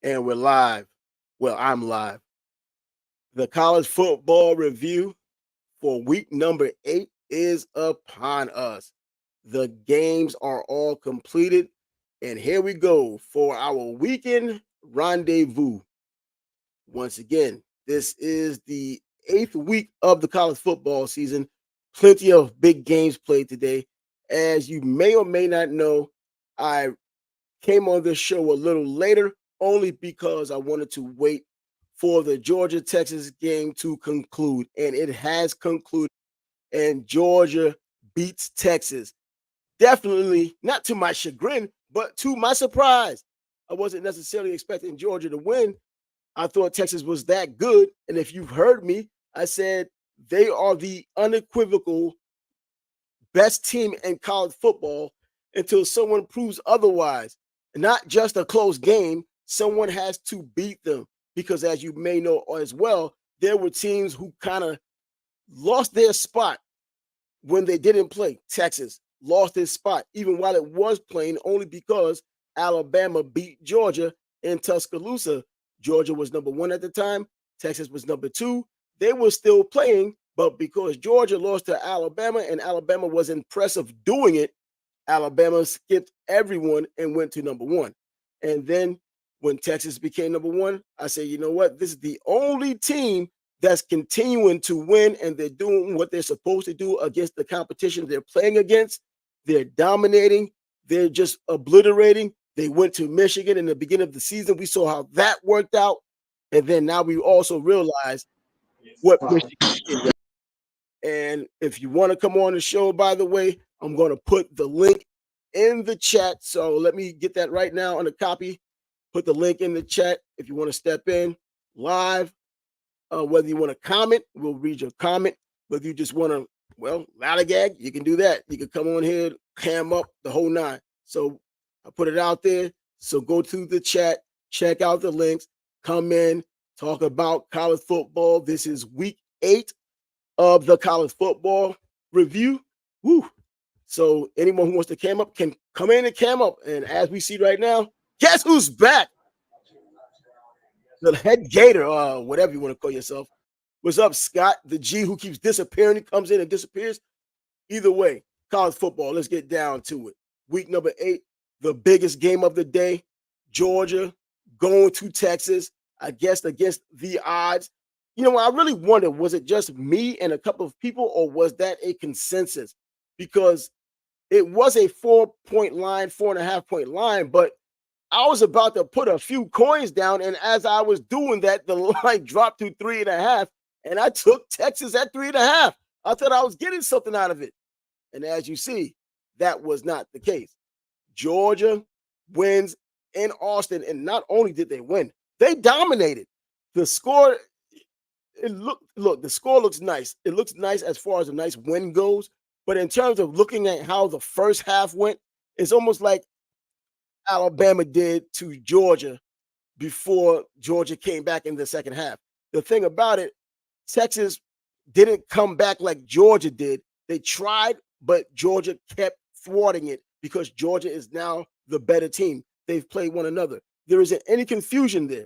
And we're live. Well, I'm live. The college football review for week number 8 is upon us. The games are all completed. And here we go for our weekend rendezvous. Once again, this is the 8th week of the college football season. Plenty of big games played today. As you may or may not know, I came on this show a little later only because I wanted to wait for the Georgia Texas game to conclude. And it has concluded, and Georgia beats Texas. Definitely not to my chagrin, but to my surprise. I wasn't necessarily expecting Georgia to win. I thought Texas was that good. And if you've heard me, I said they are the unequivocal best team in college football until someone proves otherwise. Not just a close game, someone has to beat them because, as you may know as well, there were teams who kind of lost their spot when they didn't play. Texas lost its spot, even while it was playing, only because Alabama beat Georgia in Tuscaloosa. Georgia was number 1 at the time. Texas was number 2. They were still playing, but because Georgia lost to Alabama and Alabama was impressive doing it, Alabama skipped everyone and went to number 1. And then when Texas became number 1, I said, you know what? This is the only team that's continuing to win, and they're doing what they're supposed to do against the competition they're playing against. They're dominating. They're just obliterating. They went to Michigan in the beginning of the season. We saw how that worked out. And then now we also realize what Michigan did. And if you want to come on the show, by the way, I'm going to put the link in the chat. So let me get that right now on the copy. Put the link in the chat if you want to step in live. Whether you want to comment, we'll read your comment. Whether you just want to, lollygag, you can do that. You can come on here, cam up, the whole 9. So I put it out there. So go to the chat, check out the links, come in, talk about college football. This is week 8 of the college football review. Woo. So anyone who wants to cam up can come in and cam up. And as we see right now, guess who's back? The head gator, whatever you want to call yourself. What's up, Scott? The G who keeps disappearing, comes in and disappears. Either way, college football, let's get down to it. Week number 8, the biggest game of the day. Georgia going to Texas, I guess against the odds. You know, I really wonder, was it just me and a couple of people, or was that a consensus? Because it was a 4-point line, 4.5-point line, but I was about to put a few coins down, and as I was doing that, the line dropped to 3.5, and I took Texas at 3.5. I thought I was getting something out of it. And as you see, that was not the case. Georgia wins in Austin, and not only did they win, they dominated. The score, the score looks nice. It looks nice as far as a nice win goes, but in terms of looking at how the first half went, it's almost like Alabama did to Georgia before Georgia came back in the second half. The thing about it, Texas didn't come back like Georgia did. They tried, but Georgia kept thwarting it because Georgia is now the better team. They've played one another. There isn't any confusion there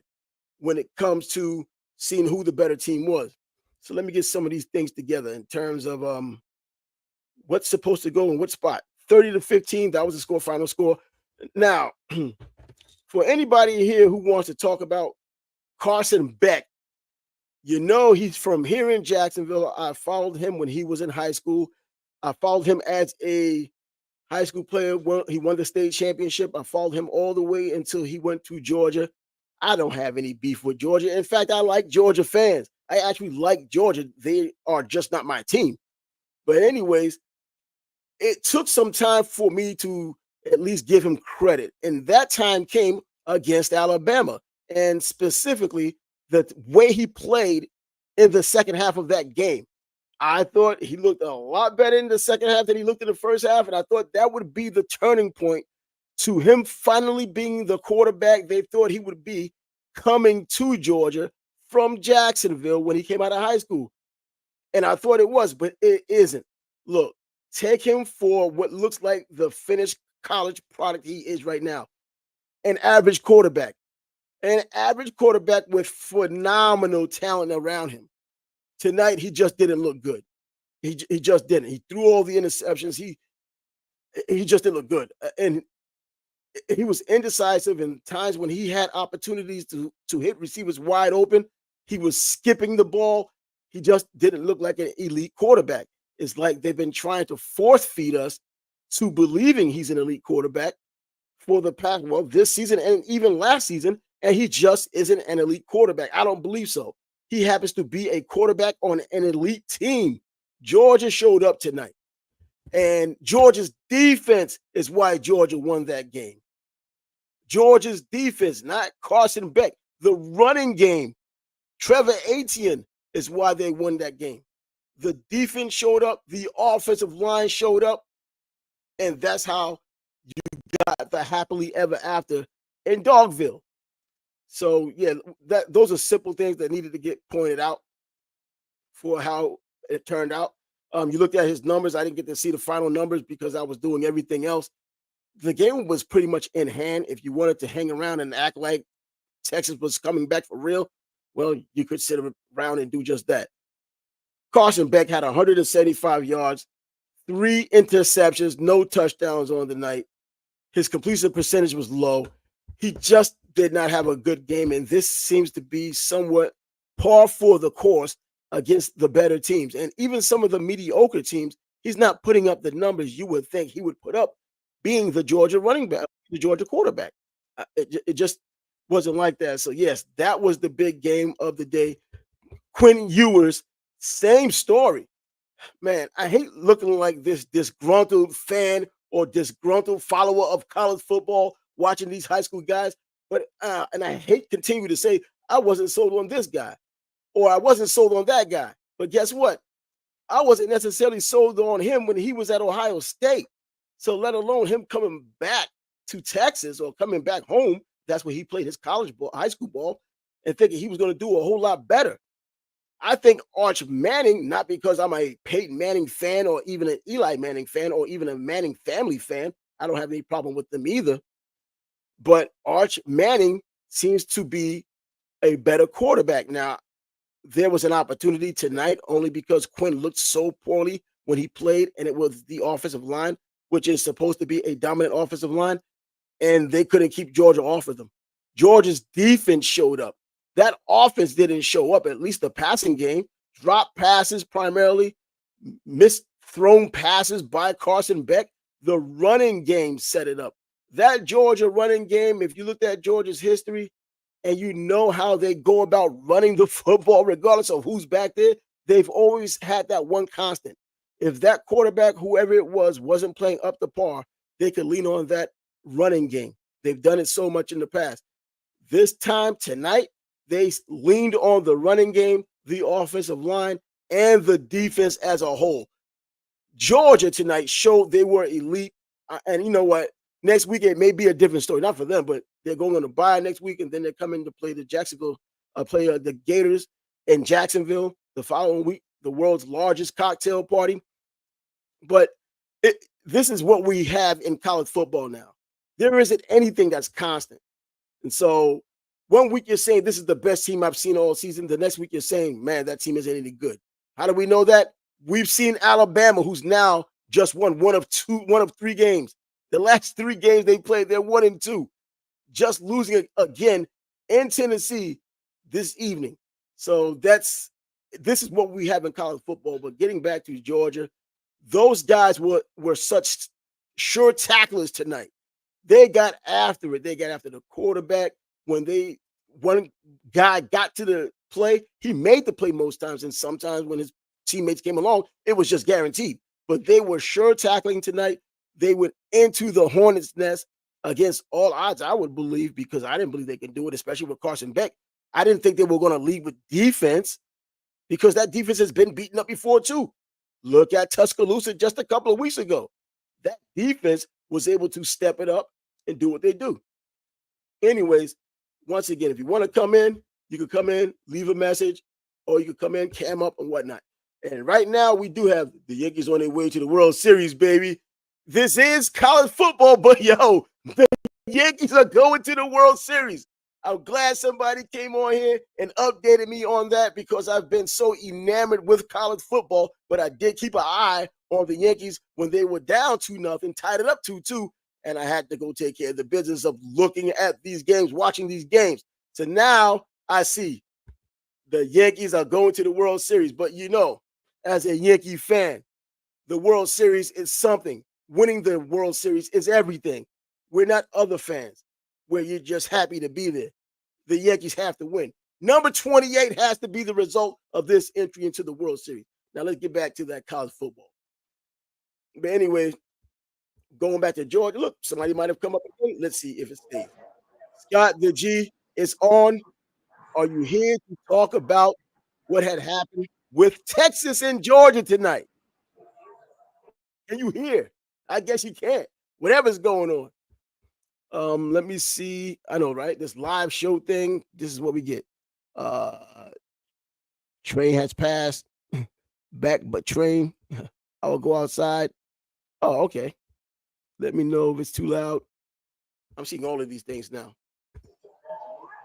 when it comes to seeing who the better team was. So let me get some of these things together in terms of what's supposed to go in what spot. 30-15, that was the final score. Now, for anybody here who wants to talk about Carson Beck, you know he's from here in Jacksonville. I followed him when he was in high school. I followed him as a high school player. He won the state championship. I followed him all the way until he went to Georgia. I don't have any beef with Georgia. In fact, I like Georgia fans. I actually like Georgia. They are just not my team. But anyways, it took some time for me to at least give him credit. And that time came against Alabama. And specifically, the way he played in the second half of that game. I thought he looked a lot better in the second half than he looked in the first half. And I thought that would be the turning point to him finally being the quarterback they thought he would be coming to Georgia from Jacksonville when he came out of high school. And I thought it was, but it isn't. Look, take him for what looks like the finished college product he is right now. An average quarterback. An average quarterback with phenomenal talent around him. Tonight, he just didn't look good. He just didn't. He threw all the interceptions. He just didn't look good, and he was indecisive. In times when he had opportunities to hit receivers wide open, he was skipping the ball. He just didn't look like an elite quarterback. It's like they've been trying to force feed us to believing he's an elite quarterback for the past, well, this season and even last season, and he just isn't an elite quarterback. I don't believe so. He happens to be a quarterback on an elite team. Georgia showed up tonight, and Georgia's defense is why Georgia won that game. Georgia's defense, not Carson Beck. The running game, Trevor Etienne, is why they won that game. The defense showed up, the offensive line showed up, and that's how you got the happily ever after in Dogville. So yeah, those are simple things that needed to get pointed out for how it turned out. You looked at his numbers. I didn't get to see the final numbers because I was doing everything else. The game was pretty much in hand. If you wanted to hang around and act like Texas was coming back for real, well, you could sit around and do just that. Carson Beck had 175 yards, 3 interceptions, no touchdowns on the night. His completion percentage was low. He just did not have a good game, and this seems to be somewhat par for the course against the better teams. And even some of the mediocre teams, he's not putting up the numbers you would think he would put up being the Georgia running back, the Georgia quarterback. It just wasn't like that. So, yes, that was the big game of the day. Quinn Ewers, same story. Man, I hate looking like this disgruntled fan or disgruntled follower of college football watching these high school guys. But and I hate continue to say I wasn't sold on this guy or I wasn't sold on that guy. But guess what? I wasn't necessarily sold on him when he was at Ohio State. So let alone him coming back to Texas or coming back home. That's where he played his college ball, high school ball, and thinking he was going to do a whole lot better. I think Arch Manning, not because I'm a Peyton Manning fan or even an Eli Manning fan or even a Manning family fan. I don't have any problem with them either. But Arch Manning seems to be a better quarterback. Now, there was an opportunity tonight only because Quinn looked so poorly when he played, and it was the offensive line, which is supposed to be a dominant offensive line, and they couldn't keep Georgia off of them. Georgia's defense showed up. That offense didn't show up, at least the passing game. Drop passes primarily, missed thrown passes by Carson Beck. The running game set it up. That Georgia running game, if you looked at Georgia's history and you know how they go about running the football, regardless of who's back there, they've always had that one constant. If that quarterback, whoever it was, wasn't playing up to par, they could lean on that running game. They've done it so much in the past. This time, tonight, they leaned on the running game, the offensive line, and the defense as a whole. Georgia tonight showed they were elite. And you know what? Next week, it may be a different story. Not for them, but they're going on a bye next week, and then they're coming to play the the Gators in Jacksonville the following week, the world's largest cocktail party. But this is what we have in college football now. There isn't anything that's constant. And so one week you're saying this is the best team I've seen all season. The next week you're saying, man, that team isn't any good. How do we know that? We've seen Alabama, who's now just won one of 3 games. The last 3 games they played, they're 1-2. Just losing again in Tennessee this evening. So this is what we have in college football. But getting back to Georgia, those guys were such sure tacklers tonight. They got after it. They got after the quarterback. When one guy got to the play, he made the play most times. And sometimes when his teammates came along, it was just guaranteed. But they were sure tackling tonight. They went into the Hornets' nest against all odds, I would believe, because I didn't believe they could do it, especially with Carson Beck. I didn't think they were going to lead with defense because that defense has been beaten up before too. Look at Tuscaloosa just a couple of weeks ago. That defense was able to step it up and do what they do. Anyways, once again, if you want to come in, you can come in, leave a message, or you can come in, cam up, and whatnot. And right now, we do have the Yankees on their way to the World Series, baby. This is college football, but yo, the Yankees are going to the World Series. I'm glad somebody came on here and updated me on that because I've been so enamored with college football. But I did keep an eye on the Yankees when they were down 2-0, tied it up 2-2, and I had to go take care of the business of looking at these games, watching these games. So now I see the Yankees are going to the World Series. But as a Yankee fan, the World Series is something. Winning the World Series is everything. We're not other fans where you're just happy to be there. The Yankees have to win. Number 28 has to be the result of this entry into the World Series. Now let's get back to that college football. But anyway, going back to Georgia, look, somebody might have come up again. Let's see if it stays. Scott, the G is on. Are you here to talk about what had happened with Texas and Georgia tonight? Can you hear? I guess you can't. Whatever's going on. Let me see. I know, right? This live show thing. This is what we get. Train has passed. Back, but train. I will go outside. Oh, okay. Let me know if it's too loud. I'm seeing all of these things now.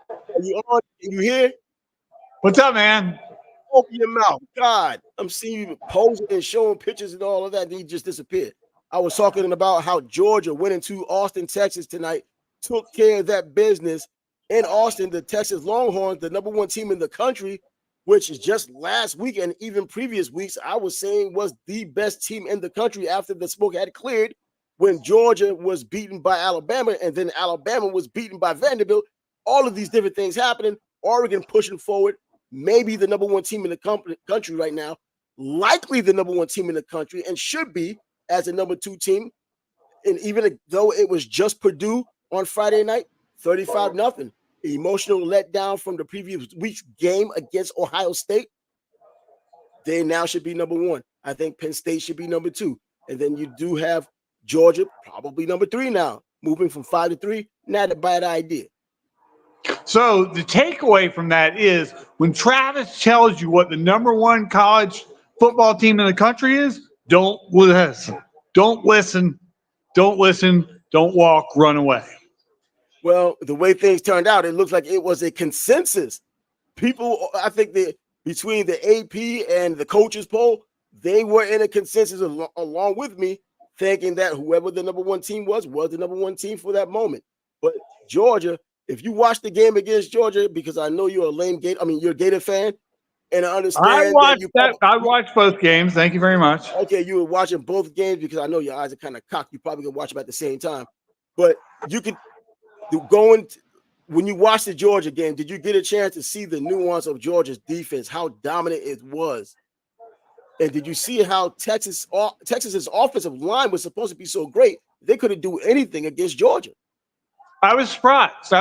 Are you on? Can you hear? What's up, man? Open your mouth. God, I'm seeing you posing and showing pictures and all of that. Then you just disappeared. I was talking about how Georgia went into Austin, Texas tonight, took care of that business in Austin. The Texas Longhorns, the number one team in the country, which is just last week and even previous weeks, I was saying was the best team in the country after the smoke had cleared when Georgia was beaten by Alabama and then Alabama was beaten by Vanderbilt. All of these different things happening. Oregon pushing forward, maybe the number one team in the country right now, likely the number one team in the country, and should be as a number two team. And even though it was just Purdue on Friday night, 35-0, emotional letdown from the previous week's game against Ohio State, they now should be number one. I think Penn State should be number two. And then you do have Georgia, probably number three now, moving from 5-3. Not a bad idea. So the takeaway from that is when Travis tells you what the number one college football team in the country is, don't listen. Don't listen. Don't listen. Don't walk. Run away. Well, the way things turned out, it looks like it was a consensus. People, I think that between the AP and the coaches poll, they were in a consensus along with me, thinking that whoever the number one team was the number one team for that moment. But Georgia, if you watch the game against Georgia, because I know you're you're a Gator fan, and I understand that you I watched both games. Thank you very much. Okay, you were watching both games because I know your eyes are kind of cocked. You probably can watch them at the same time. But you could when you watched the Georgia game, did you get a chance to see the nuance of Georgia's defense, how dominant it was? And did you see how Texas's offensive line was supposed to be so great? They couldn't do anything against Georgia. I was surprised.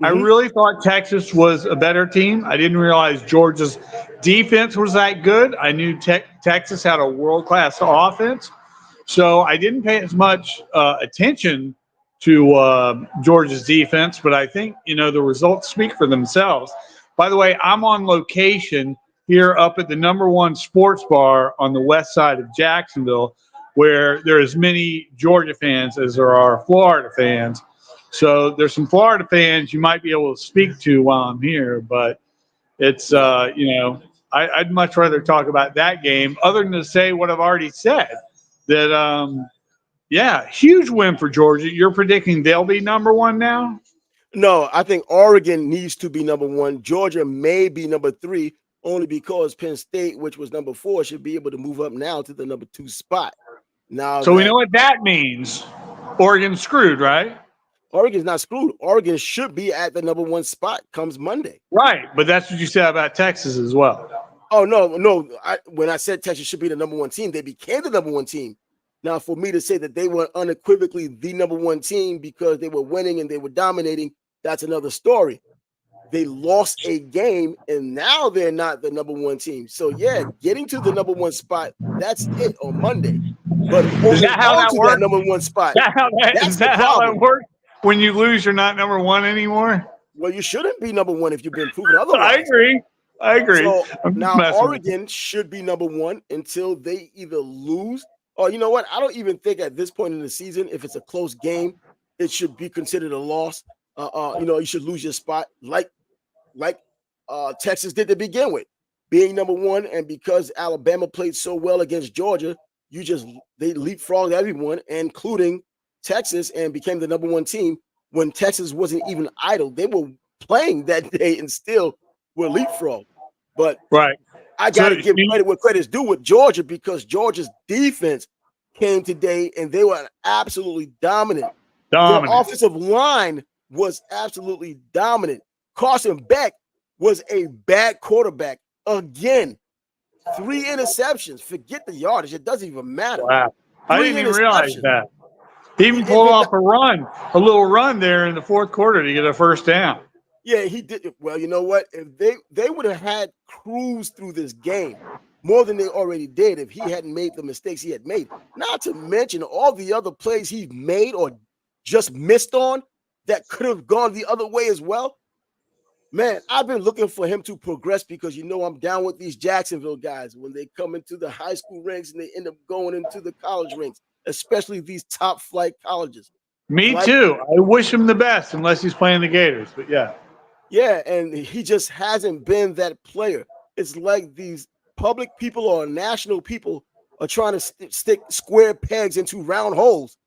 I really thought Texas was a better team. I didn't realize Georgia's defense was that good. I knew Texas had a world-class offense. So I didn't pay as much attention to Georgia's defense, but I think, the results speak for themselves. By the way, I'm on location here up at the number one sports bar on the west side of Jacksonville, where there are as many Georgia fans as there are Florida fans. So there's some Florida fans you might be able to speak to while I'm here, but it's, I'd much rather talk about that game other than to say what I've already said, that, huge win for Georgia. You're predicting they'll be number one now? No, I think Oregon needs to be number one. Georgia may be number three, only because Penn State, which was number four, should be able to move up now to the number two spot. Now, so we know what that means. Oregon's screwed, right? Oregon's not screwed. Oregon should be at the number one spot comes Monday. Right, but that's what you said about Texas as well. Oh, no. When I said Texas should be the number one team, they became the number one team. Now, for me to say that they were unequivocally the number one team because they were winning and they were dominating, that's another story. They lost a game, and now they're not the number one team. So, yeah, getting to the number one spot, that's it on Monday. But holding on to that number one spot, that's the problem. How that works? When you lose, you're not number one anymore? Well, you shouldn't be number one if you've been proven otherwise. I agree. So now Oregon should be number one until they either lose or, you know what? I don't even think at this point in the season, if it's a close game, it should be considered a loss. You should lose your spot like Texas did to begin with, being number one. And because Alabama played so well against Georgia, they leapfrogged everyone, including Texas, and became the number one team when Texas wasn't even idle. They were playing that day and still were leapfrogged. But Right. I got So to give credit where credit's due with Georgia, because Georgia's defense came today and they were absolutely dominant. Their dominant. offensive line was absolutely dominant. Carson Beck was a bad quarterback again. 3 interceptions. Forget the yardage. It doesn't even matter. Wow. I 3 didn't even realize interceptions. that. He even pulled off a little run there in the fourth quarter to get a first down. Yeah, he did. Well, you know what? If they would have had cruised through this game more than they already did if he hadn't made the mistakes he had made. Not to mention all the other plays he made or just missed on that could have gone the other way as well. Man, I've been looking for him to progress, because I'm down with these Jacksonville guys when they come into the high school ranks and they end up going into the college ranks, especially these top flight colleges. Me too. I wish him the best, unless he's playing the Gators. But yeah. Yeah, and he just hasn't been that player. It's like these public people or national people are trying to stick square pegs into round holes.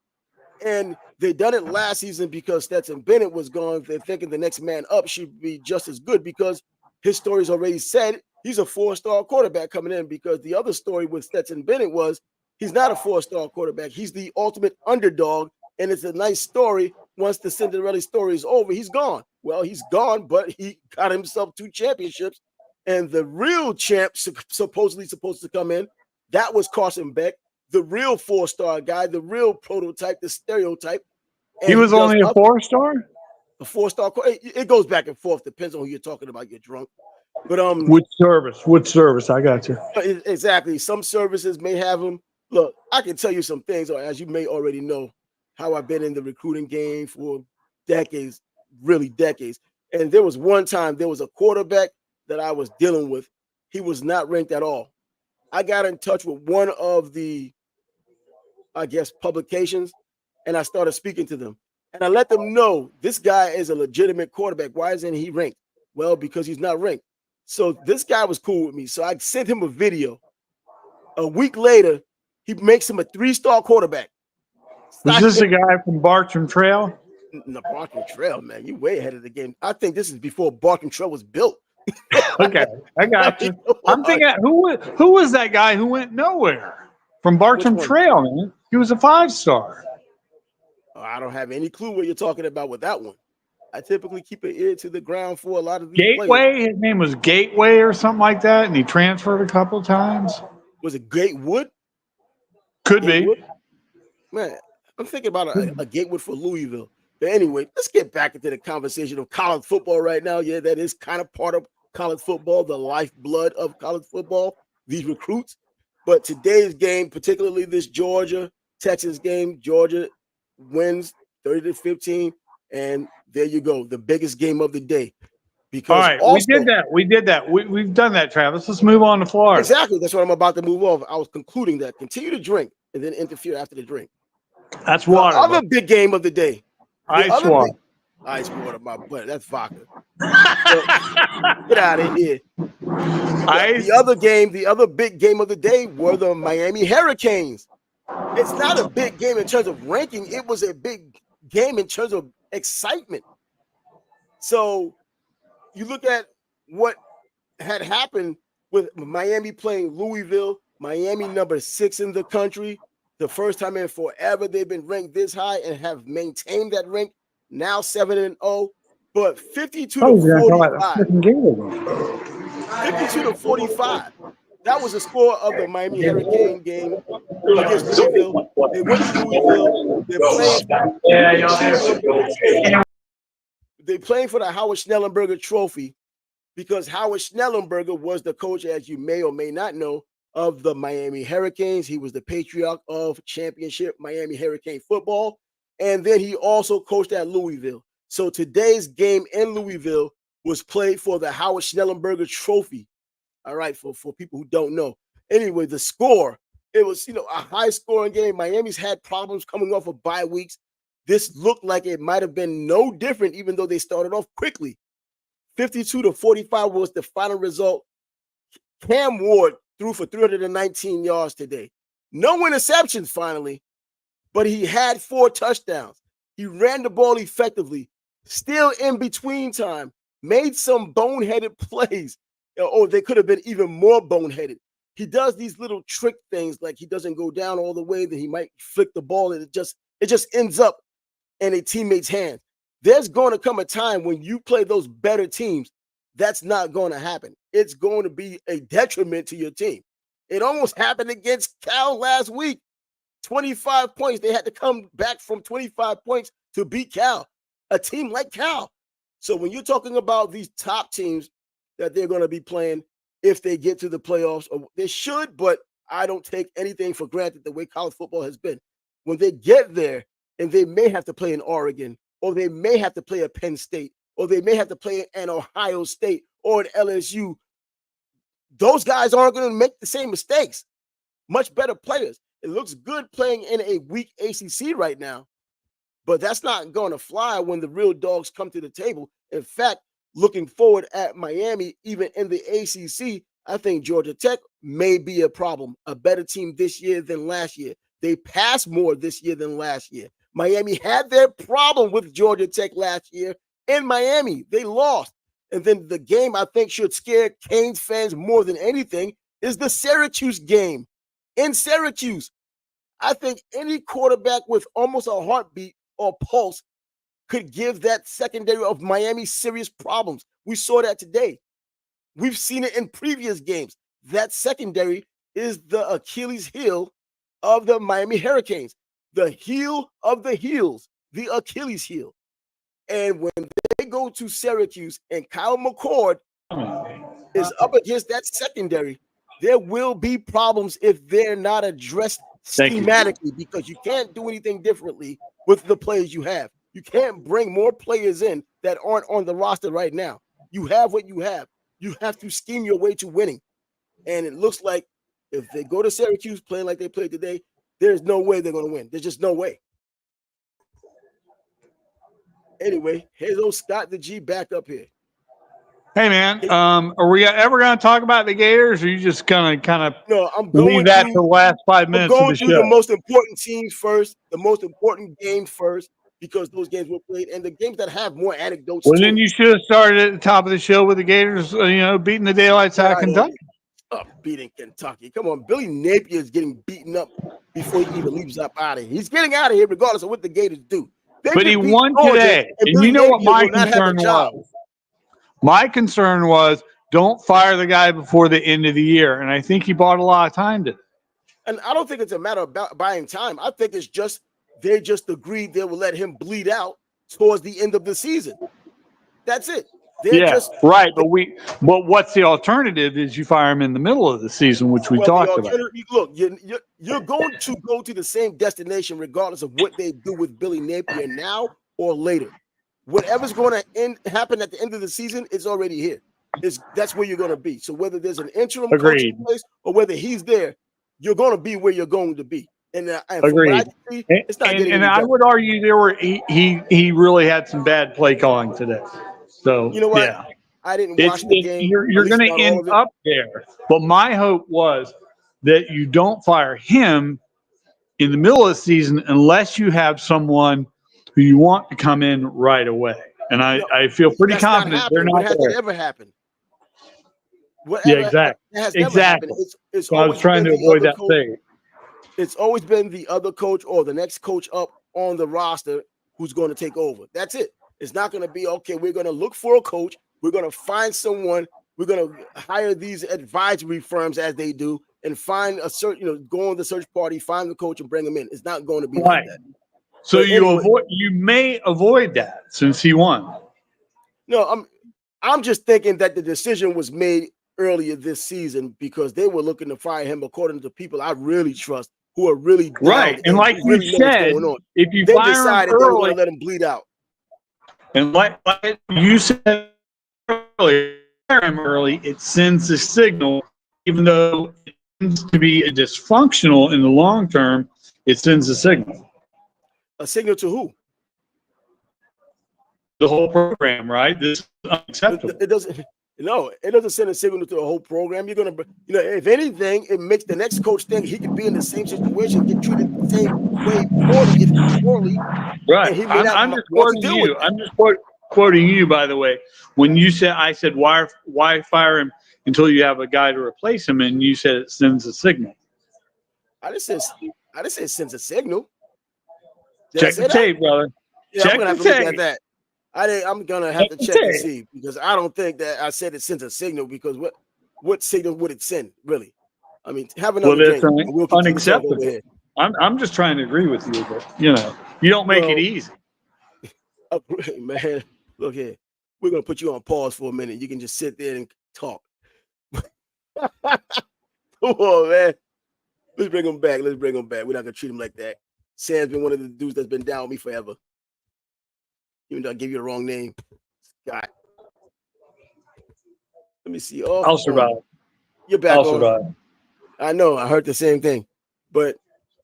And they done it last season because Stetson Bennett was gone. They're thinking the next man up should be just as good, because his story's already said he's a 4-star quarterback coming in, because the other story with Stetson Bennett was he's not a 4-star quarterback. He's the ultimate underdog, and it's a nice story. Once the Cinderella story is over, he's gone. Well, he's gone, but he got himself 2 championships, and the real champ supposedly supposed to come in, that was Carson Beck, the real 4-star guy, the real prototype, the stereotype. And he was only a 4-star? A 4-star. It goes back and forth. Depends on who you're talking about. You're drunk. But which service? I got you. Exactly. Some services may have them. Look, I can tell you some things, or as you may already know, how I've been in the recruiting game for decades, really decades. And there was one time there was a quarterback that I was dealing with. He was not ranked at all. I got in touch with one of the, I guess, publications, and I started speaking to them. And I let them know this guy is a legitimate quarterback. Why isn't he ranked? Well, because he's not ranked. So this guy was cool with me. So I sent him a video. A week later, he makes him a 3-star quarterback. Was this a guy from Bartram Trail? No, Bartram Trail, man. You way ahead of the game. I think this is before Bartram Trail was built. Okay, I got you. I'm thinking, who was that guy who went nowhere from Bartram Trail, man? He was a 5-star. I don't have any clue what you're talking about with that one. I typically keep an ear to the ground for a lot of these Gateway. players. His name was Gateway or something like that, and he transferred a couple of times. Was it Gatewood? Could be. Man, I'm thinking about a Gatewood for Louisville. But anyway, let's get back into the conversation of college football right now. Yeah, that is kind of part of college football, the lifeblood of college football, these recruits. But today's game, particularly this Georgia-Texas game, Georgia wins 30-15. And there you go, the biggest game of the day. Because all right, we did that. We've done that, Travis. Let's move on to Florida. Exactly. That's what I'm about to move off. I was concluding that. Continue to drink and then interfere after the drink. That's water. The other big game of the day. Ice water. Ice water, my butt. That's vodka. Get out of here. The other big game of the day were the Miami Hurricanes. It's not a big game in terms of ranking. It was a big game in terms of excitement. So you look at what had happened with Miami playing Louisville, Miami number 6 in the country. The first time in forever they've been ranked this high and have maintained that rank. Now 7-0, but 52-45. 52-45. That was the score of the Miami Hurricane game against Louisville. They went to Louisville. They're playing for the Howard Schnellenberger Trophy, because Howard Schnellenberger was the coach, as you may or may not know, of the Miami Hurricanes. He was the patriarch of championship Miami Hurricane football. And then he also coached at Louisville. So today's game in Louisville was played for the Howard Schnellenberger Trophy. All right, for people who don't know. Anyway, the score, it was, a high-scoring game. Miami's had problems coming off of bye weeks. this looked like it might have been no different, even though they started off quickly. 52-45 was the final result. Cam Ward threw for 319 yards today. No interceptions finally, but he had 4 touchdowns. He ran the ball effectively, still in between time, made some boneheaded plays. Or they could have been even more boneheaded. He does these little trick things, like he doesn't go down all the way, then he might flick the ball, and it just ends up in a teammate's hands. There's going to come a time when you play those better teams, that's not going to happen. It's going to be a detriment to your team. It almost happened against Cal last week. 25 points. They had to come back from 25 points to beat Cal, a team like Cal. So when you're talking about these top teams that they're going to be playing, if they get to the playoffs, or they should, but I don't take anything for granted the way college football has been. When they get there, and they may have to play in Oregon, or they may have to play at Penn State, or they may have to play in Ohio State or at LSU, those guys aren't going to make the same mistakes. Much better players. It looks good playing in a weak ACC right now, but that's not going to fly when the real dogs come to the table. In fact, looking forward at Miami, even in the ACC, I think Georgia Tech may be a problem, a better team this year than last year. They passed more this year than last year. Miami had their problem with Georgia Tech last year in Miami. They lost. And then the game I think should scare Canes fans more than anything is the Syracuse game. In Syracuse, I think any quarterback with almost a heartbeat or pulse could give that secondary of Miami serious problems. We saw that today. We've seen it in previous games. That secondary is the Achilles heel of the Miami Hurricanes. The heel of the heels, the Achilles heel. And when they go to Syracuse and Kyle McCord is up against that secondary, there will be problems if they're not addressed schematically, because you can't do anything differently with the players you have. You can't bring more players in that aren't on the roster right now. You have what you have. You have to scheme your way to winning. And it looks like if they go to Syracuse playing like they played today, there's no way they're going to win. There's just no way. Anyway, here's old Scott the G back up here. Hey man, are we ever going to talk about the Gators, or are you just going to kind of leave that for the last 5 minutes of the show? I'm going through the most important teams first, the most important games first, because those games were played, and the games that have more anecdotes. Well, then you should have started at the top of the show with the Gators, beating the daylights out of Kentucky. Beating Kentucky. Come on, Billy Napier is getting beaten up before he even leaves up out of here. He's getting out of here regardless of what the Gators do. But he won today, and you know what my concern was? My concern was don't fire the guy before the end of the year, and I think he bought a lot of time to. And I don't think it's a matter of buying time. I think it's just they just agreed they will let him bleed out towards the end of the season. That's it. Right. But what's the alternative? Is you fire him in the middle of the season, which we talked about. Look, you're going to go to the same destination regardless of what they do with Billy Napier now or later. Whatever's going to happen at the end of the season, it's already here. That's where you're going to be. So whether there's an interim coach in place or whether he's there, you're going to be where you're going to be. And agreed. It's not getting and I would argue he really had some bad play calling today. So you know what? Yeah. I didn't watch the game. You're going to end up there. But my hope was that you don't fire him in the middle of the season unless you have someone who you want to come in right away. And I feel pretty confident they're not there. That ever happen. Exactly. Exactly. So I was trying to avoid that thing. It's always been the other coach or the next coach up on the roster who's going to take over. That's it. It's not going to be, okay, we're going to look for a coach. We're going to find someone. We're going to hire these advisory firms as they do and find a certain, go on the search party, find the coach and bring him in. It's not going to be like that. So you may avoid that since he won. No, I'm just thinking that the decision was made earlier this season because they were looking to fire him according to people I really trust who are really right. And like you said, if you fire him early, let him bleed out. And like you said earlier, fire him early, it sends a signal, even though it tends to be dysfunctional in the long term, it sends a signal. A signal to who? the whole program, right? This is unacceptable. It doesn't. No, it doesn't send a signal to the whole program. You're gonna, if anything, it makes the next coach think he could be in the same situation, get treated the same way poorly, if not poorly, Right. and he may not I'm just want to quoting deal with you. that. I'm just quoting you, by the way. When you said, I said, why fire him until you have a guy to replace him? And you said it sends a signal. I just said, it sends a signal. Did I Check the say that? tape, brother. Yeah, I'm Check gonna the have to look at tape. that. I'm gonna have Check to the check and tape. see, because I don't think that I said it sends a signal, because what signal would it send, really? I mean, have Well, another that's drink and we'll continue to talk over unacceptable. here. I'm just trying to agree with you, but you don't make it Well, easy. man, look here. We're gonna put you on pause for a minute. You can just sit there and talk. Come on, man. Let's bring him back. We're not gonna treat him like that. Sam's been one of the dudes that's been down with me forever. Even though I gave you the wrong name. Scott. Let me see. Off I'll on. survive. You're back I'll on. survive. I know. I heard the same thing. But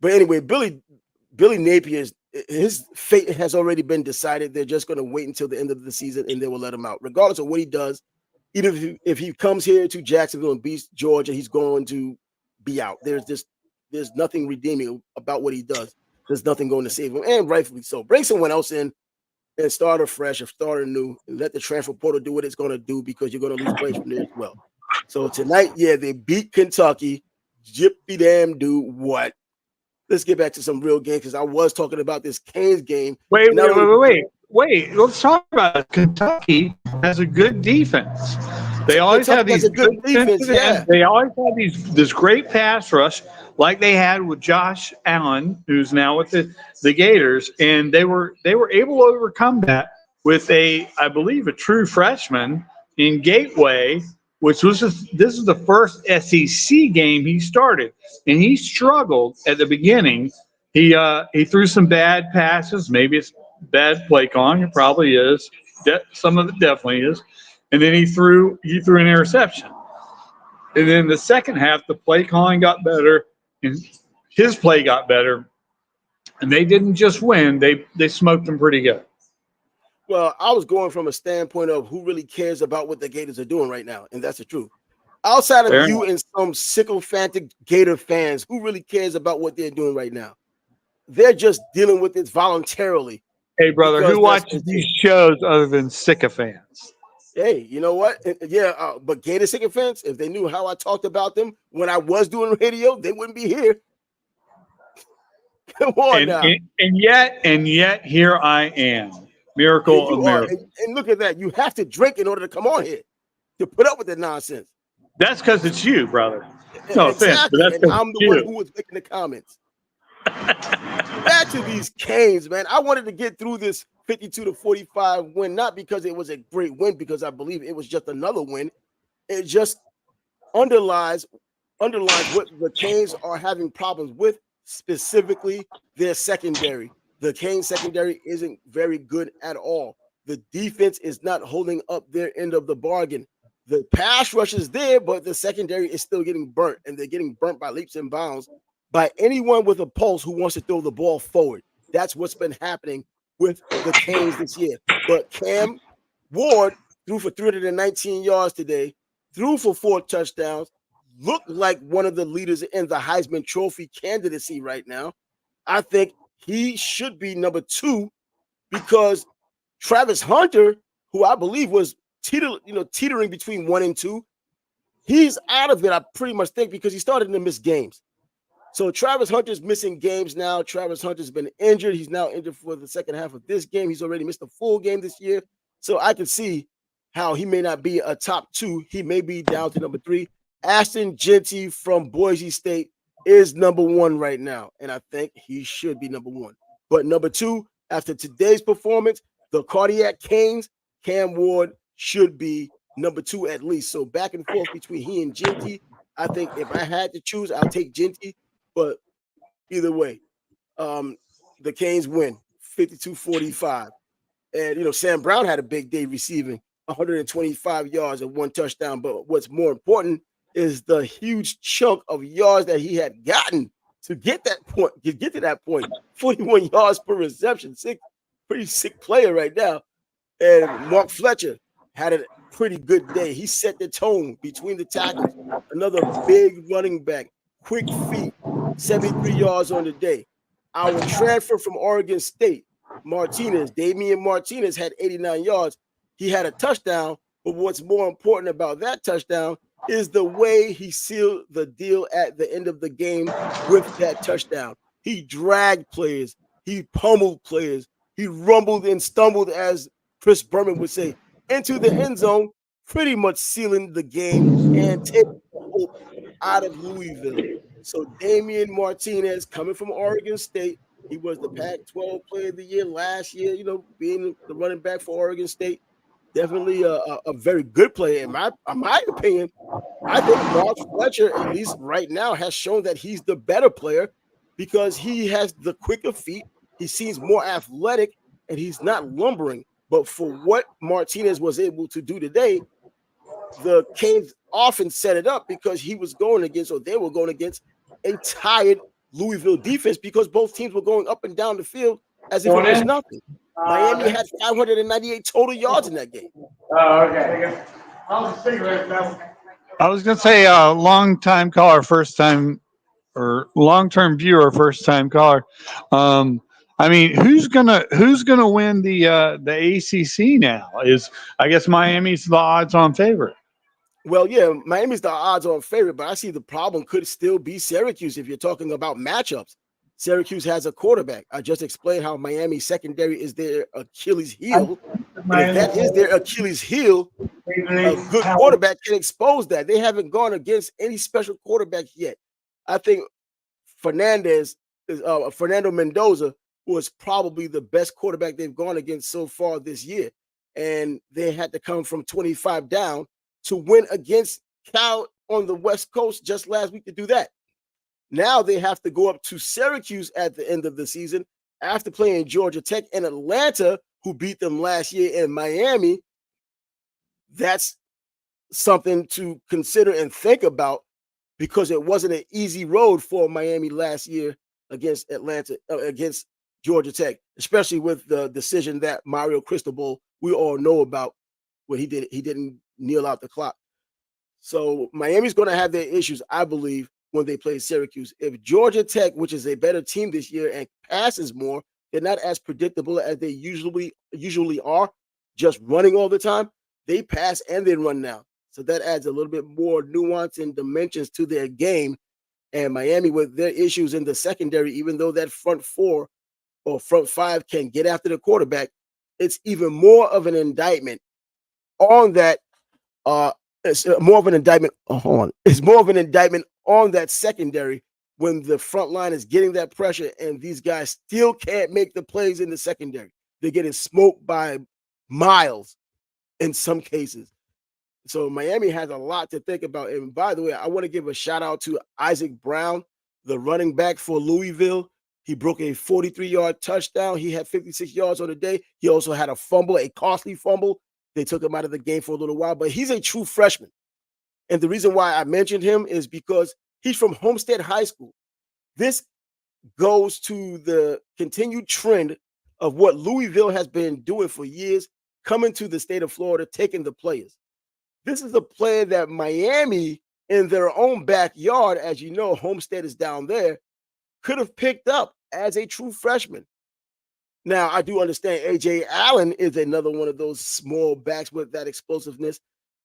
anyway, Billy Napier's, his fate has already been decided. They're just going to wait until the end of the season and they will let him out, regardless of what he does. Even if he comes here to Jacksonville and beats Georgia, he's going to be out. There's nothing redeeming about what he does. There's nothing going to save him, and rightfully so. Bring someone else in and start afresh or start anew, and let the transfer portal do what it's going to do, because you're going to lose players from there as well. So tonight, yeah, they beat Kentucky. Jippy damn do what? Let's get back to some real games, because I was talking about this Canes game. Wait. Let's talk about it. Kentucky has a good defense. They always have Kentucky has these a good good defense, defensive ends. yeah. They always have this great pass rush, like they had with Josh Allen, who's now with the Gators, and they were able to overcome that with I believe a true freshman in Gateway, which was this is the first SEC game he started, and he struggled at the beginning. He threw some bad passes. Maybe it's bad play calling. It probably is. Some of it definitely is. And then he threw an interception. And then the second half, the play calling got better, and his play got better. And they didn't just win; they smoked them pretty good. Well, I was going from a standpoint of who really cares about what the Gators are doing right now, and that's the truth. Outside of Fair you enough. and some sycophantic Gator fans, who really cares about what they're doing right now? They're just dealing with it voluntarily, Hey, brother, because who that's watches the these thing. shows other than sycophants? Hey, you know what? Yeah, but Gator sycophants, if they knew how I talked about them when I was doing radio, they wouldn't be here. Come on And, now. and and yet here I am. Yeah, Miracle of you are. miracles. And look at that. You have to drink in order to come on here, to put up with the nonsense. That's because it's you, brother. No offense, but Exactly. that's And because I'm it's the one you. who was making the comments. Back to these Canes, man. I wanted to get through this 52-45 win, not because it was a great win, because I believe it was just another win. It just underlies what the Canes are having problems with, specifically their secondary. The Canes secondary isn't very good at all. The defense is not holding up their end of the bargain. The pass rush is there, but the secondary is still getting burnt, and they're getting burnt by leaps and bounds by anyone with a pulse who wants to throw the ball forward. That's what's been happening with the Canes this year. But Cam Ward threw for 319 yards today, threw for 4 touchdowns, looked like one of the leaders in the Heisman Trophy candidacy right now. I think he should be number 2, because Travis Hunter, who I believe was teetering between 1 and 2, he's out of it, I pretty much think, because he started to miss games. So Travis Hunter's missing games now. Travis Hunter's been injured. He's now injured for the second half of this game. He's already missed a full game this year. So I can see how he may not be a top 2. He may be down to number 3. Ashton Jeanty from Boise State is number 1 right now, and I think he should be number 1. But number 2, after today's performance, the Cardiac Canes, Cam Ward should be number 2 at least. So back and forth between he and Jeanty. I think if I had to choose, I'll take Jeanty. But either way, the Canes win 52-45. And, Sam Brown had a big day receiving 125 yards and 1 touchdown. But what's more important is the huge chunk of yards that he had gotten to get to that point. 41 yards per reception. Pretty sick player right now. And Mark Fletcher had a pretty good day. He set the tone between the tackles. Another big running back, quick feet, 73 yards on the day. Our transfer from Oregon State, Damian Martinez, had 89 yards. He had a touchdown, but what's more important about that touchdown is the way he sealed the deal at the end of the game with that touchdown. He dragged players, he pummeled players, he rumbled and stumbled, as Chris Berman would say, into the end zone, pretty much sealing the game and taking the hope out of Louisville. So Damian Martinez, coming from Oregon State, he was the Pac-12 Player of the Year last year, being the running back for Oregon State. Definitely a very good player. In my opinion, I think Mark Fletcher, at least right now, has shown that he's the better player because he has the quicker feet. He seems more athletic and he's not lumbering. But for what Martinez was able to do today, the Canes often set it up because they were going against a tired Louisville defense because both teams were going up and down the field as if it was nothing. Miami had 598 total yards in that game. Oh, okay. I was going to say long-time caller, first-time, or long-term viewer, first-time caller. I mean, who's gonna win the ACC now? I guess Miami's the odds-on favorite. Well, yeah, Miami's the odds-on favorite, but I see the problem could still be Syracuse if you're talking about matchups. Syracuse has a quarterback. I just explained how Miami's secondary is their Achilles heel. And if that is their Achilles heel, a good quarterback can expose that. They haven't gone against any special quarterbacks yet. I think Fernando Mendoza was probably the best quarterback they've gone against so far this year. And they had to come from 25 down to win against Cal on the West Coast just last week to do that. Now they have to go up to Syracuse at the end of the season after playing Georgia Tech and Atlanta, who beat them last year, in Miami. That's something to consider and think about because it wasn't an easy road for Miami last year against Georgia Tech, especially with the decision that Mario Cristobal, we all know about, what he did. He didn't kneel out the clock. So Miami's going to have their issues, I believe, when they play Syracuse. If Georgia Tech, which is a better team this year and passes more, they're not as predictable as they usually are, just running all the time. They pass and they run now. So that adds a little bit more nuance and dimensions to their game. And Miami, with their issues in the secondary, even though that front four or front five can get after the quarterback, it's even more of an indictment on that. It's more of an indictment. Hold on. It's more of an indictment on that secondary when the front line is getting that pressure and these guys still can't make the plays in the secondary. They're getting smoked by miles in some cases. So Miami has a lot to think about. And by the way, I want to give a shout out to Isaac Brown, the running back for Louisville. He broke a 43-yard touchdown. He had 56 yards on the day. He also had a costly fumble. They took him out of the game for a little while, but he's a true freshman. And the reason why I mentioned him is because he's from Homestead High School. This goes to the continued trend of what Louisville has been doing for years, coming to the state of Florida, taking the players. This is a player that Miami, in their own backyard, as you know, Homestead is down there, could have picked up as a true freshman. Now, I do understand A.J. Allen is another one of those small backs with that explosiveness,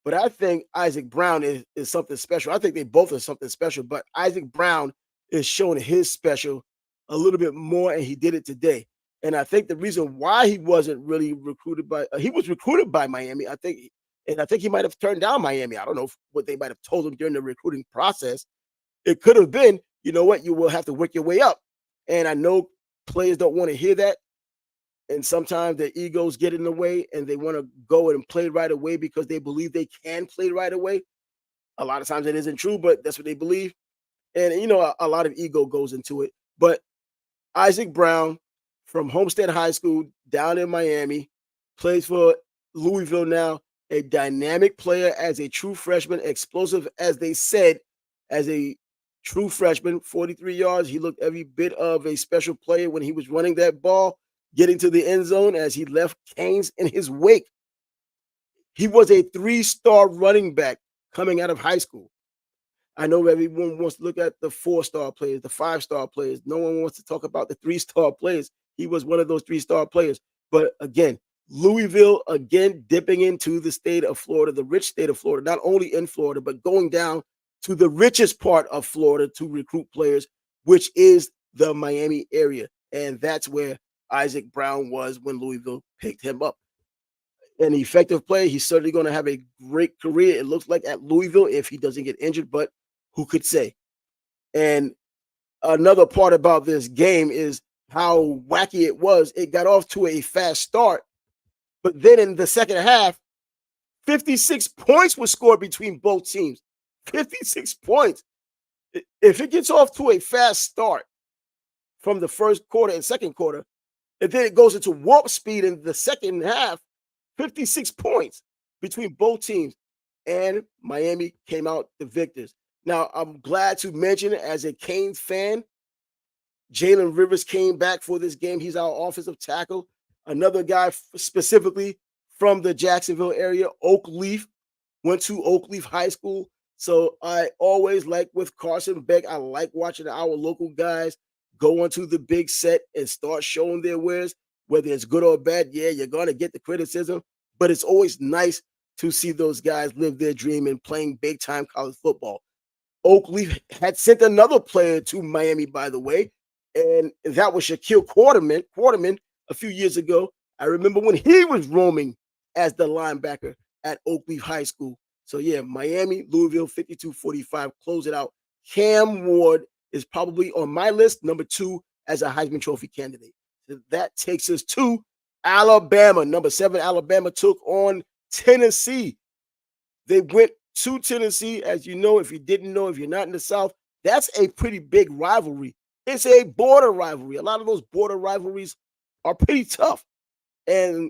but I think Isaac Brown is something special. I think they both are something special, but Isaac Brown is showing his special a little bit more, and he did it today. And I think the reason why he wasn't really recruited he was recruited by Miami, I think, and I think he might have turned down Miami. I don't know what they might have told him during the recruiting process. It could have been, you know what, you will have to work your way up. And I know players don't want to hear that. And sometimes their egos get in the way and they want to go and play right away because they believe they can play right away. A lot of times it isn't true, but that's what they believe. And, a lot of ego goes into it. But Isaac Brown from Homestead High School down in Miami plays for Louisville now, a dynamic player as a true freshman, explosive, as they said, as a true freshman, 43 yards. He looked every bit of a special player when he was running that ball. getting to the end zone as he left canes in his wake. He was a 3-star running back coming out of high school. I know everyone wants to look at the 4-star players, the 5-star players. No one wants to talk about the 3-star players. He was one of those 3-star players. But again, Louisville, again, dipping into the state of Florida, the rich state of Florida, not only in Florida, but going down to the richest part of Florida to recruit players, which is the Miami area. And that's where Isaac Brown was when Louisville picked him up. An effective player. He's certainly going to have a great career, it looks like, at Louisville if he doesn't get injured, but who could say? And another part about this game is how wacky it was. It got off to a fast start, but then in the second half, 56 points were scored between both teams. 56 points. If it gets off to a fast start from the first quarter and second quarter, and then it goes into warp speed in the second half, 56 points between both teams, and Miami came out the victors. Now, I'm glad to mention, as a Canes fan, Jalen Rivers came back for this game. He's our offensive tackle. Another guy specifically from the Jacksonville area, Oakleaf, went to Oakleaf High School. So I always like with Carson Beck, I like watching our local guys go onto the big set and start showing their wares. Whether it's good or bad, yeah, you're going to get the criticism, but it's always nice to see those guys live their dream in playing big-time college football. Oakleaf had sent another player to Miami, by the way, and that was Shaquille Quarterman a few years ago. I remember when he was roaming as the linebacker at Oakleaf High School. So, yeah, Miami, Louisville, 52-45, close it out. Cam Ward is probably on my list, number 2 as a Heisman Trophy candidate. That takes us to Alabama. Number 7, Alabama took on Tennessee. They went to Tennessee. As you know, if you didn't know, if you're not in the South, that's a pretty big rivalry. It's a border rivalry. A lot of those border rivalries are pretty tough and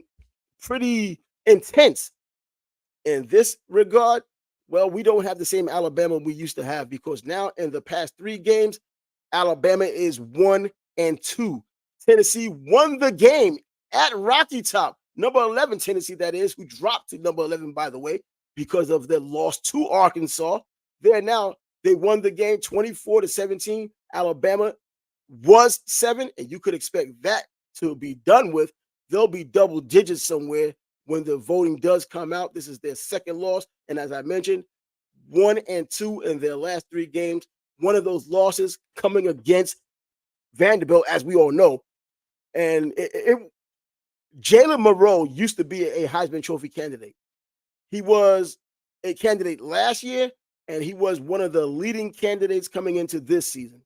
pretty intense. In this regard, well, we don't have the same Alabama we used to have, because now in the past 3 games, Alabama is 1-2. Tennessee won the game at Rocky Top. Number 11 Tennessee, that is, who dropped to number 11, by the way, because of their loss to Arkansas. They won the game 24-17. Alabama was 7, and you could expect that to be done with. They'll be double digits somewhere when the voting does come out. This is their second loss, and as I mentioned, 1-2 in their last 3 games. One of those losses coming against Vanderbilt, as we all know. And Jalen Monroe used to be a Heisman Trophy candidate. He was a candidate last year, and he was one of the leading candidates coming into this season.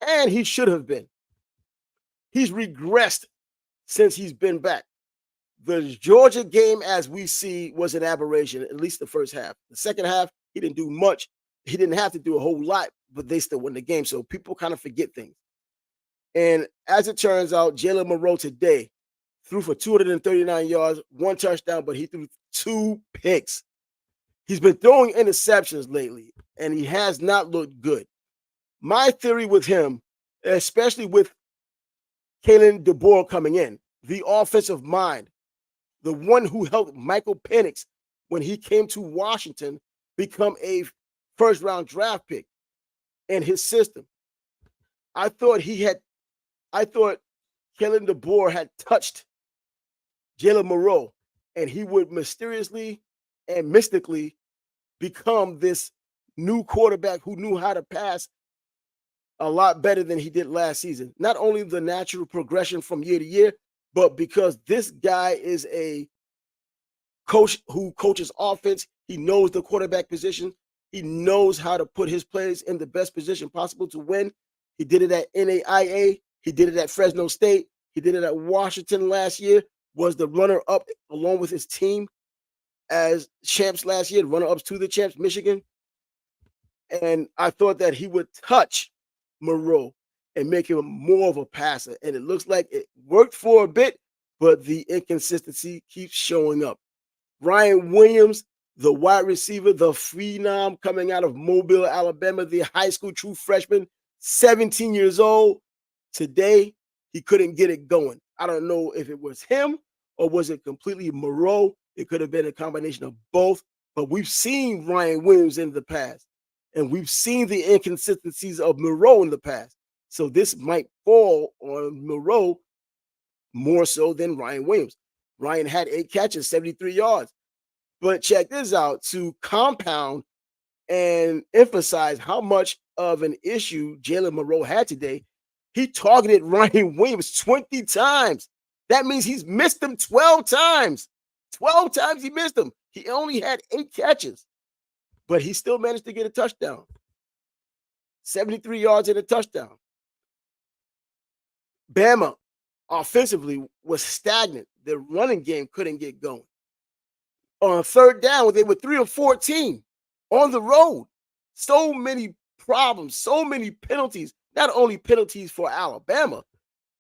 And he should have been. He's regressed since he's been back. The Georgia game, as we see, was an aberration, at least the first half. The second half, he didn't do much. He didn't have to do a whole lot, but they still won the game. So people kind of forget things. And as it turns out, Jalen Monroe today threw for 239 yards, 1 touchdown, but he threw 2 picks. He's been throwing interceptions lately, and he has not looked good. My theory with him, especially with Kalen DeBoer coming in, the offensive mind, the one who helped Michael Penix when he came to Washington become a first-round draft pick in his system. I thought Kalen DeBoer had touched Jalen Monroe, and he would mysteriously and mystically become this new quarterback who knew how to pass a lot better than he did last season. Not only the natural progression from year to year, but because this guy is a coach who coaches offense. He knows the quarterback position. He knows how to put his players in the best position possible to win. He did it at NAIA. He did it at Fresno State. He did it at Washington last year, was the runner-up along with his team as champs last year, runner-ups to the champs, Michigan. And I thought that he would touch Monroe and make him more of a passer. And it looks like it worked for a bit, but the inconsistency keeps showing up. Ryan Williams, the wide receiver, the phenom coming out of Mobile, Alabama, the high school true freshman, 17 years old. Today, he couldn't get it going. I don't know if it was him or was it completely Moreau. It could have been a combination of both. But we've seen Ryan Williams in the past, and we've seen the inconsistencies of Moreau in the past. So this might fall on Moreau more so than Ryan Williams. Ryan had 8 catches, 73 yards. But check this out, to compound and emphasize how much of an issue Jalen Moreau had today, he targeted Ryan Williams 20 times. That means he's missed him 12 times. 12 times he missed him. He only had 8 catches, but he still managed to get a touchdown. 73 yards and a touchdown. Bama offensively was stagnant. Their running game couldn't get going. On third down, they were 3 of 14 on the road. So many problems, so many penalties, not only penalties for Alabama,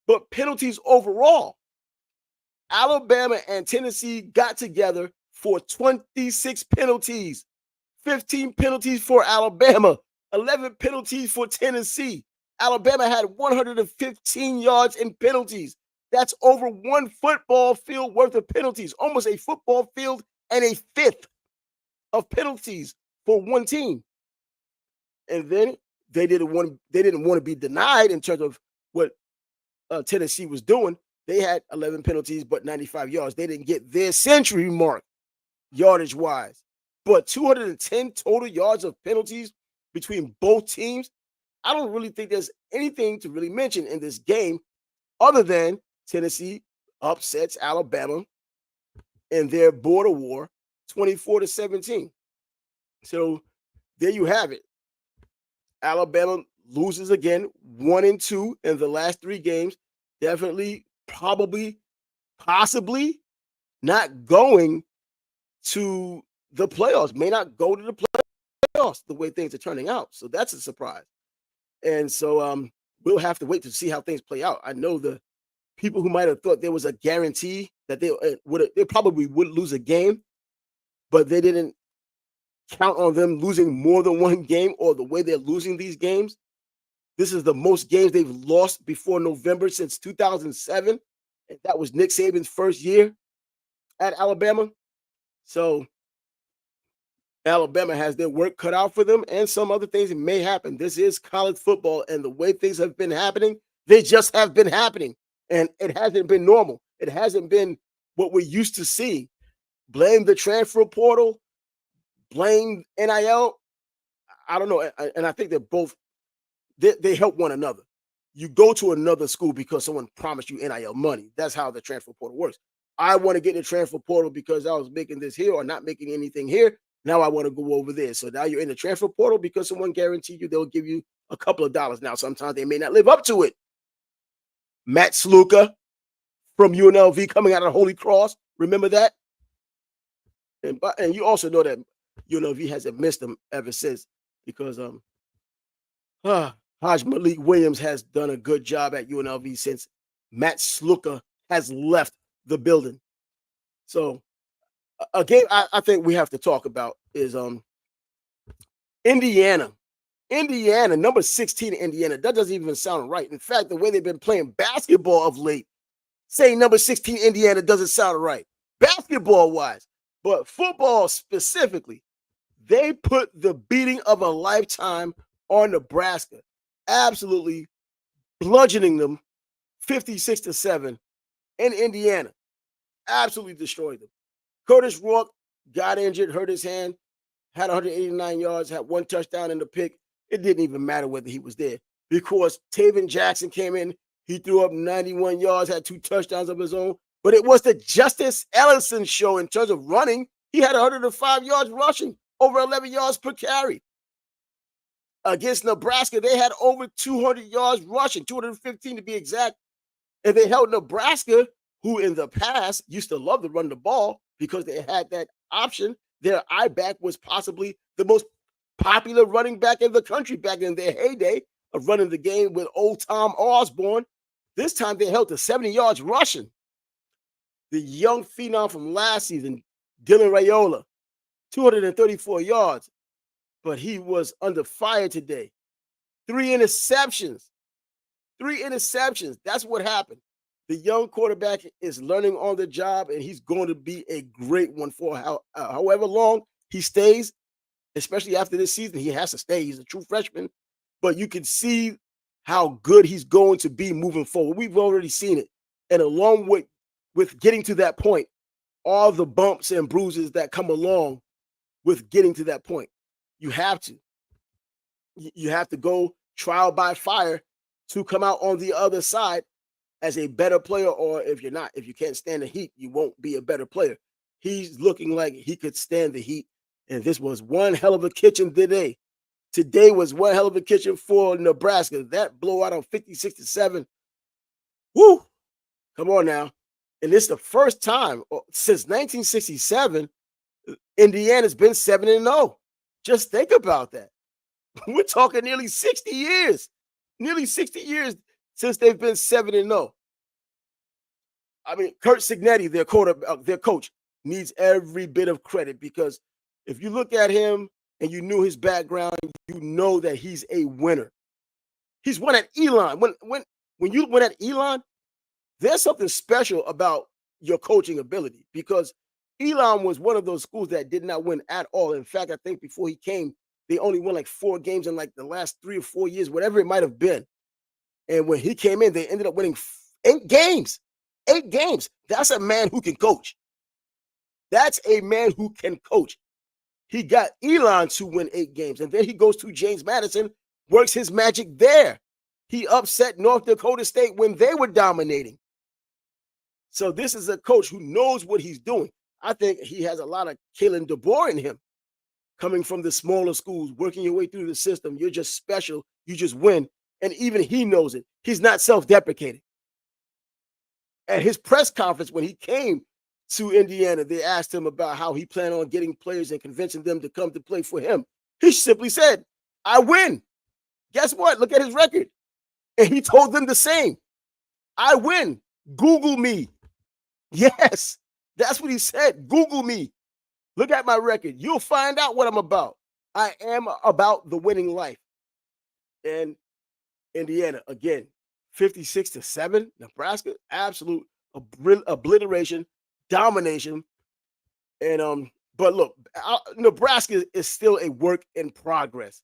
but penalties overall. Alabama and Tennessee got together for 26 penalties, 15 penalties for Alabama, 11 penalties for Tennessee. Alabama had 115 yards in penalties. That's over one football field worth of penalties, almost a football field and a fifth of penalties for one team. And then they didn't want to be denied in terms of what Tennessee was doing. They had 11 penalties, but 95 yards. They didn't get their century mark yardage-wise. But 210 total yards of penalties between both teams, I don't really think there's anything to really mention in this game other than Tennessee upsets Alabama in their border war 24-17. So there you have it. Alabama loses again, 1-2 in the last 3 games. Definitely, probably, possibly not going to the playoffs. May not go to the playoffs the way things are turning out. So that's a surprise. And so we'll have to wait to see how things play out. I know the people who might have thought there was a guarantee that they probably would lose a game, but they didn't count on them losing more than one game or the way they're losing these games. This is the most games they've lost before November since 2007. And that was Nick Saban's first year at Alabama. So Alabama has their work cut out for them, and some other things that may happen. This is college football, and the way things have been happening, they just have been happening. And it hasn't been normal. It hasn't been what we're used to seeing. Blame the transfer portal, blame NIL. I don't know. And I think they're both, they help one another. You go to another school because someone promised you NIL money. That's how the transfer portal works. I want to get in the transfer portal because I was making this here or not making anything here. Now I want to go over there. So now you're in the transfer portal because someone guaranteed you they'll give you a couple of dollars. Now, sometimes they may not live up to it. Matt Sluka from UNLV coming out of Holy Cross. Remember that? And you also know that UNLV hasn't missed them ever since because Haj Malik Williams has done a good job at UNLV since Matt Sluka has left the building. So a game I think we have to talk about is Indiana. Indiana, number 16 Indiana. That doesn't even sound right. In fact, the way they've been playing basketball of late, saying number 16 Indiana doesn't sound right, basketball-wise. But football specifically, they put the beating of a lifetime on Nebraska, absolutely bludgeoning them 56-7 in Indiana. Absolutely destroyed them. Curtis Rourke got injured, hurt his hand, had 189 yards, had 1 touchdown in the pick. It didn't even matter whether he was there because Taven Jackson came in. He threw up 91 yards, had 2 touchdowns of his own. But it was the Justice Ellison show in terms of running. He had 105 yards rushing, over 11 yards per carry. Against Nebraska, they had over 200 yards rushing, 215 to be exact. And they held Nebraska, who in the past used to love to run the ball because they had that option. Their I-back was possibly the most popular running back in the country back in their heyday of running the game with old Tom Osborne. This time they held to 70 yards rushing. The young phenom from last season, Dylan Raiola, 234 yards, but he was under fire today. 3 interceptions. 3 interceptions. That's what happened. The young quarterback is learning on the job, and he's going to be a great one for however long he stays, especially after this season. He has to stay. He's a true freshman, but you can see how good he's going to be moving forward. We've already seen it. And along with getting to that point, all the bumps and bruises that come along with getting to that point, you have to. You have to go trial by fire to come out on the other side as a better player, or if you can't stand the heat, you won't be a better player. He's looking like he could stand the heat, and this was one hell of a kitchen today. Today was one hell of a kitchen for Nebraska. That blowout on 56-7. Woo! Come on now. And this is the first time since 1967 Indiana's been 7-0. Just think about that. We're talking nearly 60 years. Nearly 60 years since they've been 7-0. I mean, Kurt Signetti, their coach, needs every bit of credit, because if you look at him and you knew his background, you know that he's a winner. He's won at Elon. When you win at Elon, there's something special about your coaching ability, because Elon was one of those schools that did not win at all. In fact, I think before he came, they only won like 4 games in like the last 3 or 4 years, whatever it might have been. And when he came in, they ended up winning 8 games. 8 games. That's a man who can coach. That's a man who can coach. He got Elon to win 8 games. And then he goes to James Madison, works his magic there. He upset North Dakota State when they were dominating. So this is a coach who knows what he's doing. I think he has a lot of Kalen DeBoer in him. Coming from the smaller schools, working your way through the system, you're just special. You just win. And even he knows it. He's not self-deprecating. At his press conference, when he came to Indiana, they asked him about how he planned on getting players and convincing them to come to play for him. He simply said, I win. Guess what? Look at his record. And he told them the same. I win. Google me. Yes, that's what he said. Google me. Look at my record. You'll find out what I'm about. I am about the winning life. And Indiana, again, 56-7. Nebraska, absolute obliteration, domination. And but look, Nebraska is still a work in progress.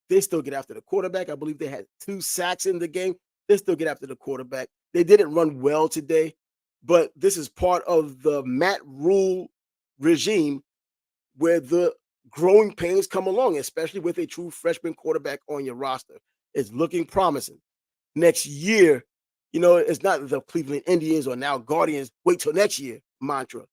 They still get after the quarterback. I believe they had 2 sacks in the game. They still get after the quarterback. They didn't run well today, but this is part of the Matt Rule regime, where the growing pains come along, especially with a true freshman quarterback on your roster. It's looking promising. Next year, it's not the Cleveland Indians or now Guardians, wait till next year mantra.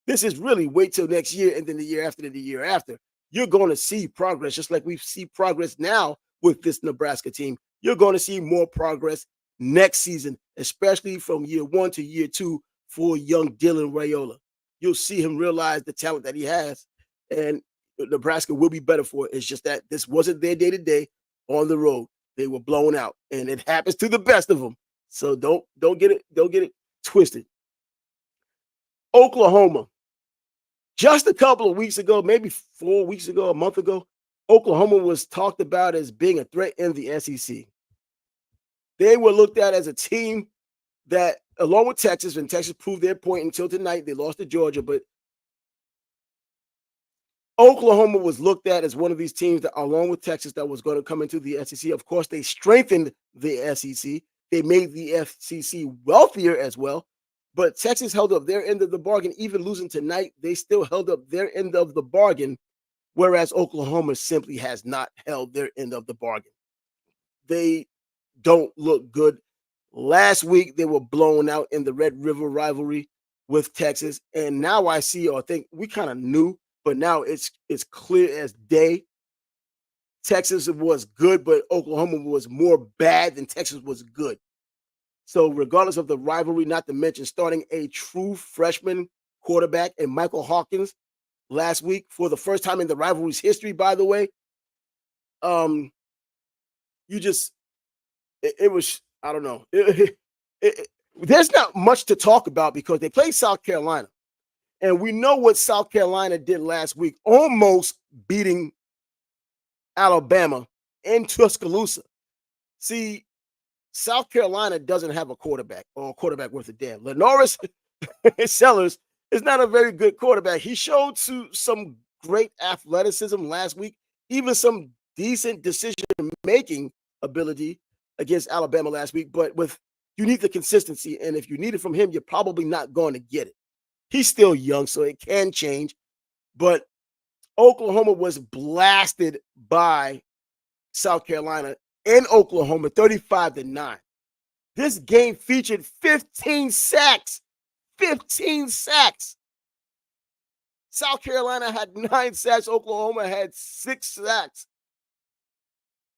This is really wait till next year, and then the year after, and the year after. You're going to see progress, just like we see progress now with this Nebraska team. You're going to see more progress next season, especially from year 1 to year 2 for young Dylan Raiola. You'll see him realize the talent that he has, and Nebraska will be better for it. It's just that this wasn't their day-to-day on the road. They were blown out, and it happens to the best of them. So don't get it twisted. Oklahoma. Just a couple of weeks ago, maybe 4 weeks ago, a month ago, Oklahoma was talked about as being a threat in the SEC. They were looked at as a team that, along with Texas, and Texas proved their point until tonight, they lost to Georgia, but Oklahoma was looked at as one of these teams that, along with Texas, that was going to come into the SEC. Of course, they strengthened the SEC. They made the SEC wealthier as well. But Texas held up their end of the bargain. Even losing tonight, they still held up their end of the bargain, whereas Oklahoma simply has not held their end of the bargain. They don't look good. Last week, they were blown out in the Red River rivalry with Texas. And now I see, or think we kind of knew, but now it's clear as day. Texas was good, but Oklahoma was more bad than Texas was good. So regardless of the rivalry, not to mention starting a true freshman quarterback and Michael Hawkins last week for the first time in the rivalry's history, by the way, it was, I don't know. There's not much to talk about because they played South Carolina. And we know what South Carolina did last week, almost beating Alabama in Tuscaloosa. See, South Carolina doesn't have a quarterback or a quarterback worth a damn. Lenoris Sellers is not a very good quarterback. He showed some great athleticism last week, even some decent decision-making ability against Alabama last week. But you need the consistency, and if you need it from him, you're probably not going to get it. He's still young, so it can change. But Oklahoma was blasted by South Carolina in Oklahoma, 35-9. This game featured 15 sacks. 15 sacks. South Carolina had 9 sacks. Oklahoma had 6 sacks.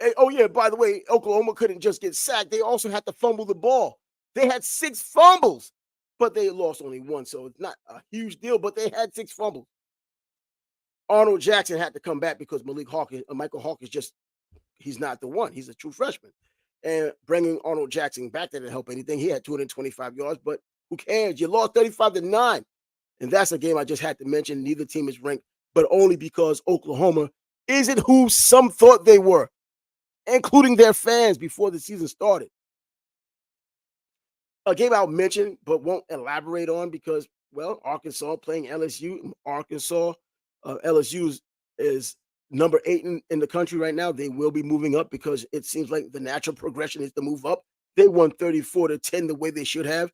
And, oh, yeah, by the way, Oklahoma couldn't just get sacked. They also had to fumble the ball. They had 6 fumbles, but they lost only 1, so it's not a huge deal, but they had 6 fumbles. Arnold Jackson had to come back because Michael Hawkins he's not the one. He's a true freshman. And bringing Arnold Jackson back didn't help anything. He had 225 yards, but who cares? You lost 35-9. And that's a game I just had to mention. Neither team is ranked, but only because Oklahoma isn't who some thought they were, including their fans before the season started. A game I'll mention, but won't elaborate on because, well, Arkansas playing LSU. LSU is number 8 in the country right now. They will be moving up because it seems like the natural progression is to move up. They won 34-10 the way they should have.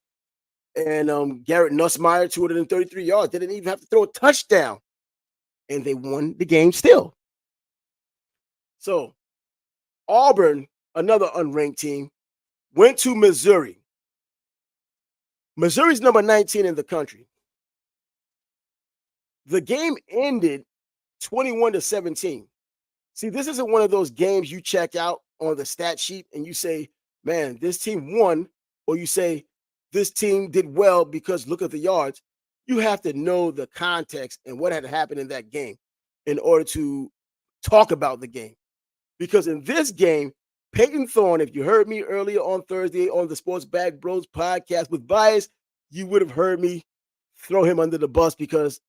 And Garrett Nussmeier, 233 yards. They didn't even have to throw a touchdown. And they won the game still. So Auburn, another unranked team, went to Missouri. Missouri's number 19 in the country. The game ended 21-17. See, this isn't one of those games you check out on the stat sheet and you say, man, this team won, or you say, this team did well because look at the yards. You have to know the context and what had happened in that game in order to talk about the game. Because in this game, Peyton Thorne, if you heard me earlier on Thursday on the Sports Bag Bros podcast with Bias, you would have heard me throw him under the bus because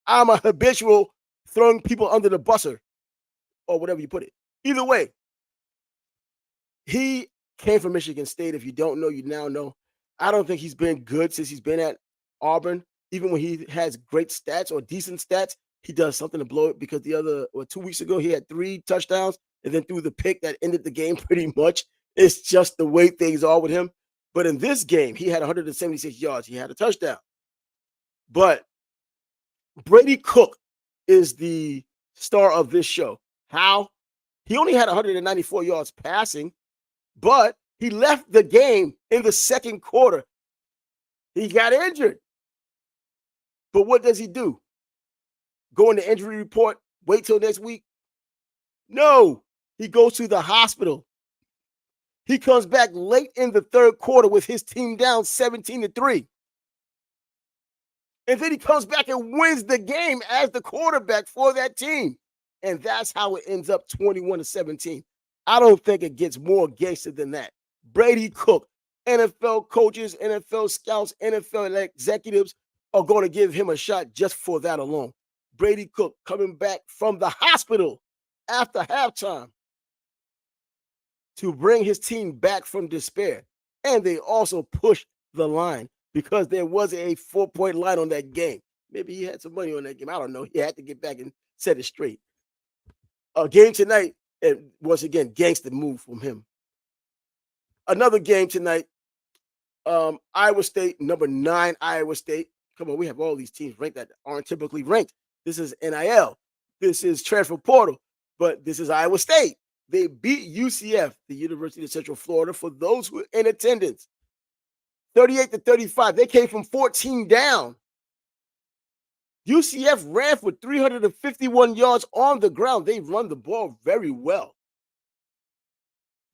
I'm a habitual throwing people under the busser or whatever you put it. Either way, he came from Michigan State. If you don't know, you now know. I don't think he's been good since he's been at Auburn. Even when he has great stats or decent stats, he does something to blow it because 2 weeks ago, he had 3 touchdowns and then threw the pick that ended the game pretty much. It's just the way things are with him. But in this game, he had 176 yards. He had a touchdown. But Brady Cook is the star of this show. How? He only had 194 yards passing, but he left the game in the second quarter. He got injured. But what does he do? Go in the injury report, wait till next week? No, he goes to the hospital. He comes back late in the third quarter with his team down 17-3. And then he comes back and wins the game as the quarterback for that team. And that's how it ends up 21-17. I don't think it gets more gangster than that. Brady Cook, NFL coaches, NFL scouts, NFL executives are going to give him a shot just for that alone. Brady Cook coming back from the hospital after halftime to bring his team back from despair. And they also pushed the line because there was a 4-point line on that game. Maybe he had some money on that game. I don't know. He had to get back and set it straight. A game tonight, and once again, gangster move from him. Another game tonight, Iowa State, number 9 Iowa State. Come on, we have all these teams ranked that aren't typically ranked. This is NIL. This is transfer portal, but this is Iowa State. They beat UCF, the University of Central Florida, for those who are in attendance. 38-35. They came from 14 down. UCF ran for 351 yards on the ground. They run the ball very well.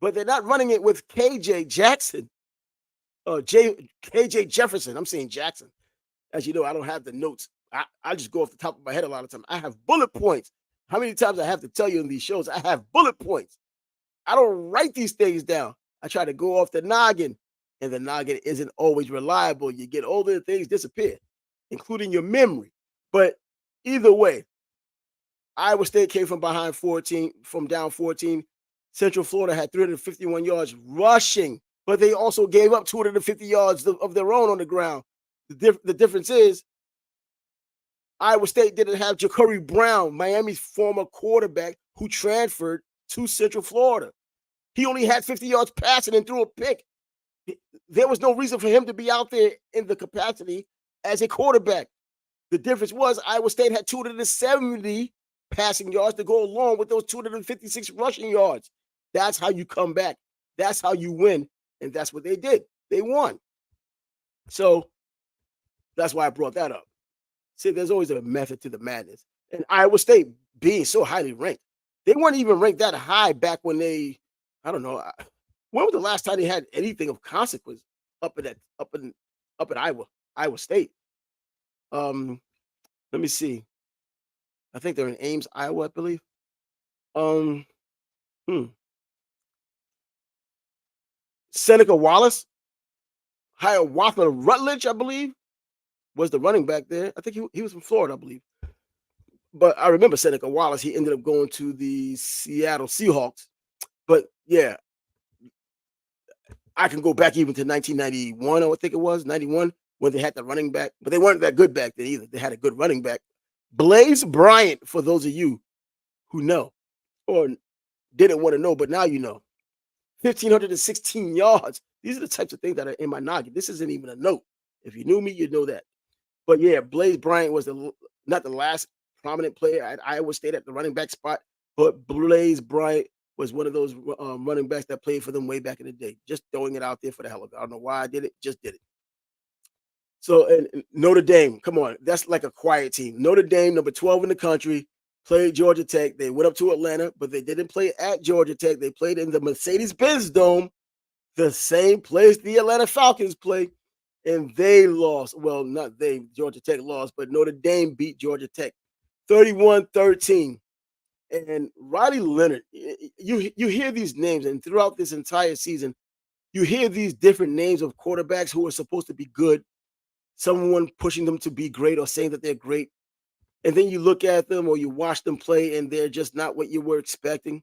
But they're not running it with KJ Jackson. KJ Jefferson. I'm saying Jackson. As you know, I don't have the notes. I just go off the top of my head a lot of times. I have bullet points. How many times I have to tell you in these shows? I have bullet points. I don't write these things down. I try to go off the noggin, and the noggin isn't always reliable. You get older, things disappear, including your memory. But either way, Iowa State came from down 14. Central Florida had 351 yards rushing but they also gave up 250 yards of their own on the ground. The difference is Iowa State didn't have Ja'Cory Brown, Miami's former quarterback, who transferred to Central Florida. He only had 50 yards passing and threw a pick. There was no reason for him to be out there in the capacity as a quarterback. The difference was Iowa State had 270 passing yards to go along with those 256 rushing yards. That's how you come back. That's how you win. And that's what they did. They won. So that's why I brought that up. See, there's always a method to the madness. And Iowa State being so highly ranked, they weren't even ranked that high back when they, I don't know, when was the last time they had anything of consequence up in Iowa State? Let me see. I think they're in Ames, Iowa, I believe. Um, Seneca Wallace, Hiawatha Rutledge, I believe, was the running back there. I think he was from Florida, I believe. But I remember Seneca Wallace. He ended up going to the Seattle Seahawks. But yeah, I can go back even to 1991, I think it was 91, when they had the running back, but they weren't that good back then either. They had a good running back, Blaze Bryant. For those of you who know or didn't want to know, but now you know, 1,516 yards. These are the types of things that are in my noggin. This isn't even a note. If you knew me, you'd know that. But yeah, Blaze Bryant was not the last prominent player at Iowa State at the running back spot, but Blaze Bryant was one of those running backs that played for them way back in the day. Just throwing it out there for the hell of it. I don't know why I did it, just did it. So, and Notre Dame, come on, that's like a quiet team. Notre Dame, number 12 in the country, played Georgia Tech. They went up to Atlanta, but they didn't play at Georgia Tech. They played in the Mercedes-Benz Dome, the same place the Atlanta Falcons play, and they lost. Well, not they, Georgia Tech lost, but Notre Dame beat Georgia Tech 31-13. And Riley Leonard, you hear these names, and throughout this entire season, you hear these different names of quarterbacks who are supposed to be good, someone pushing them to be great or saying that they're great. And then you look at them or you watch them play, and they're just not what you were expecting.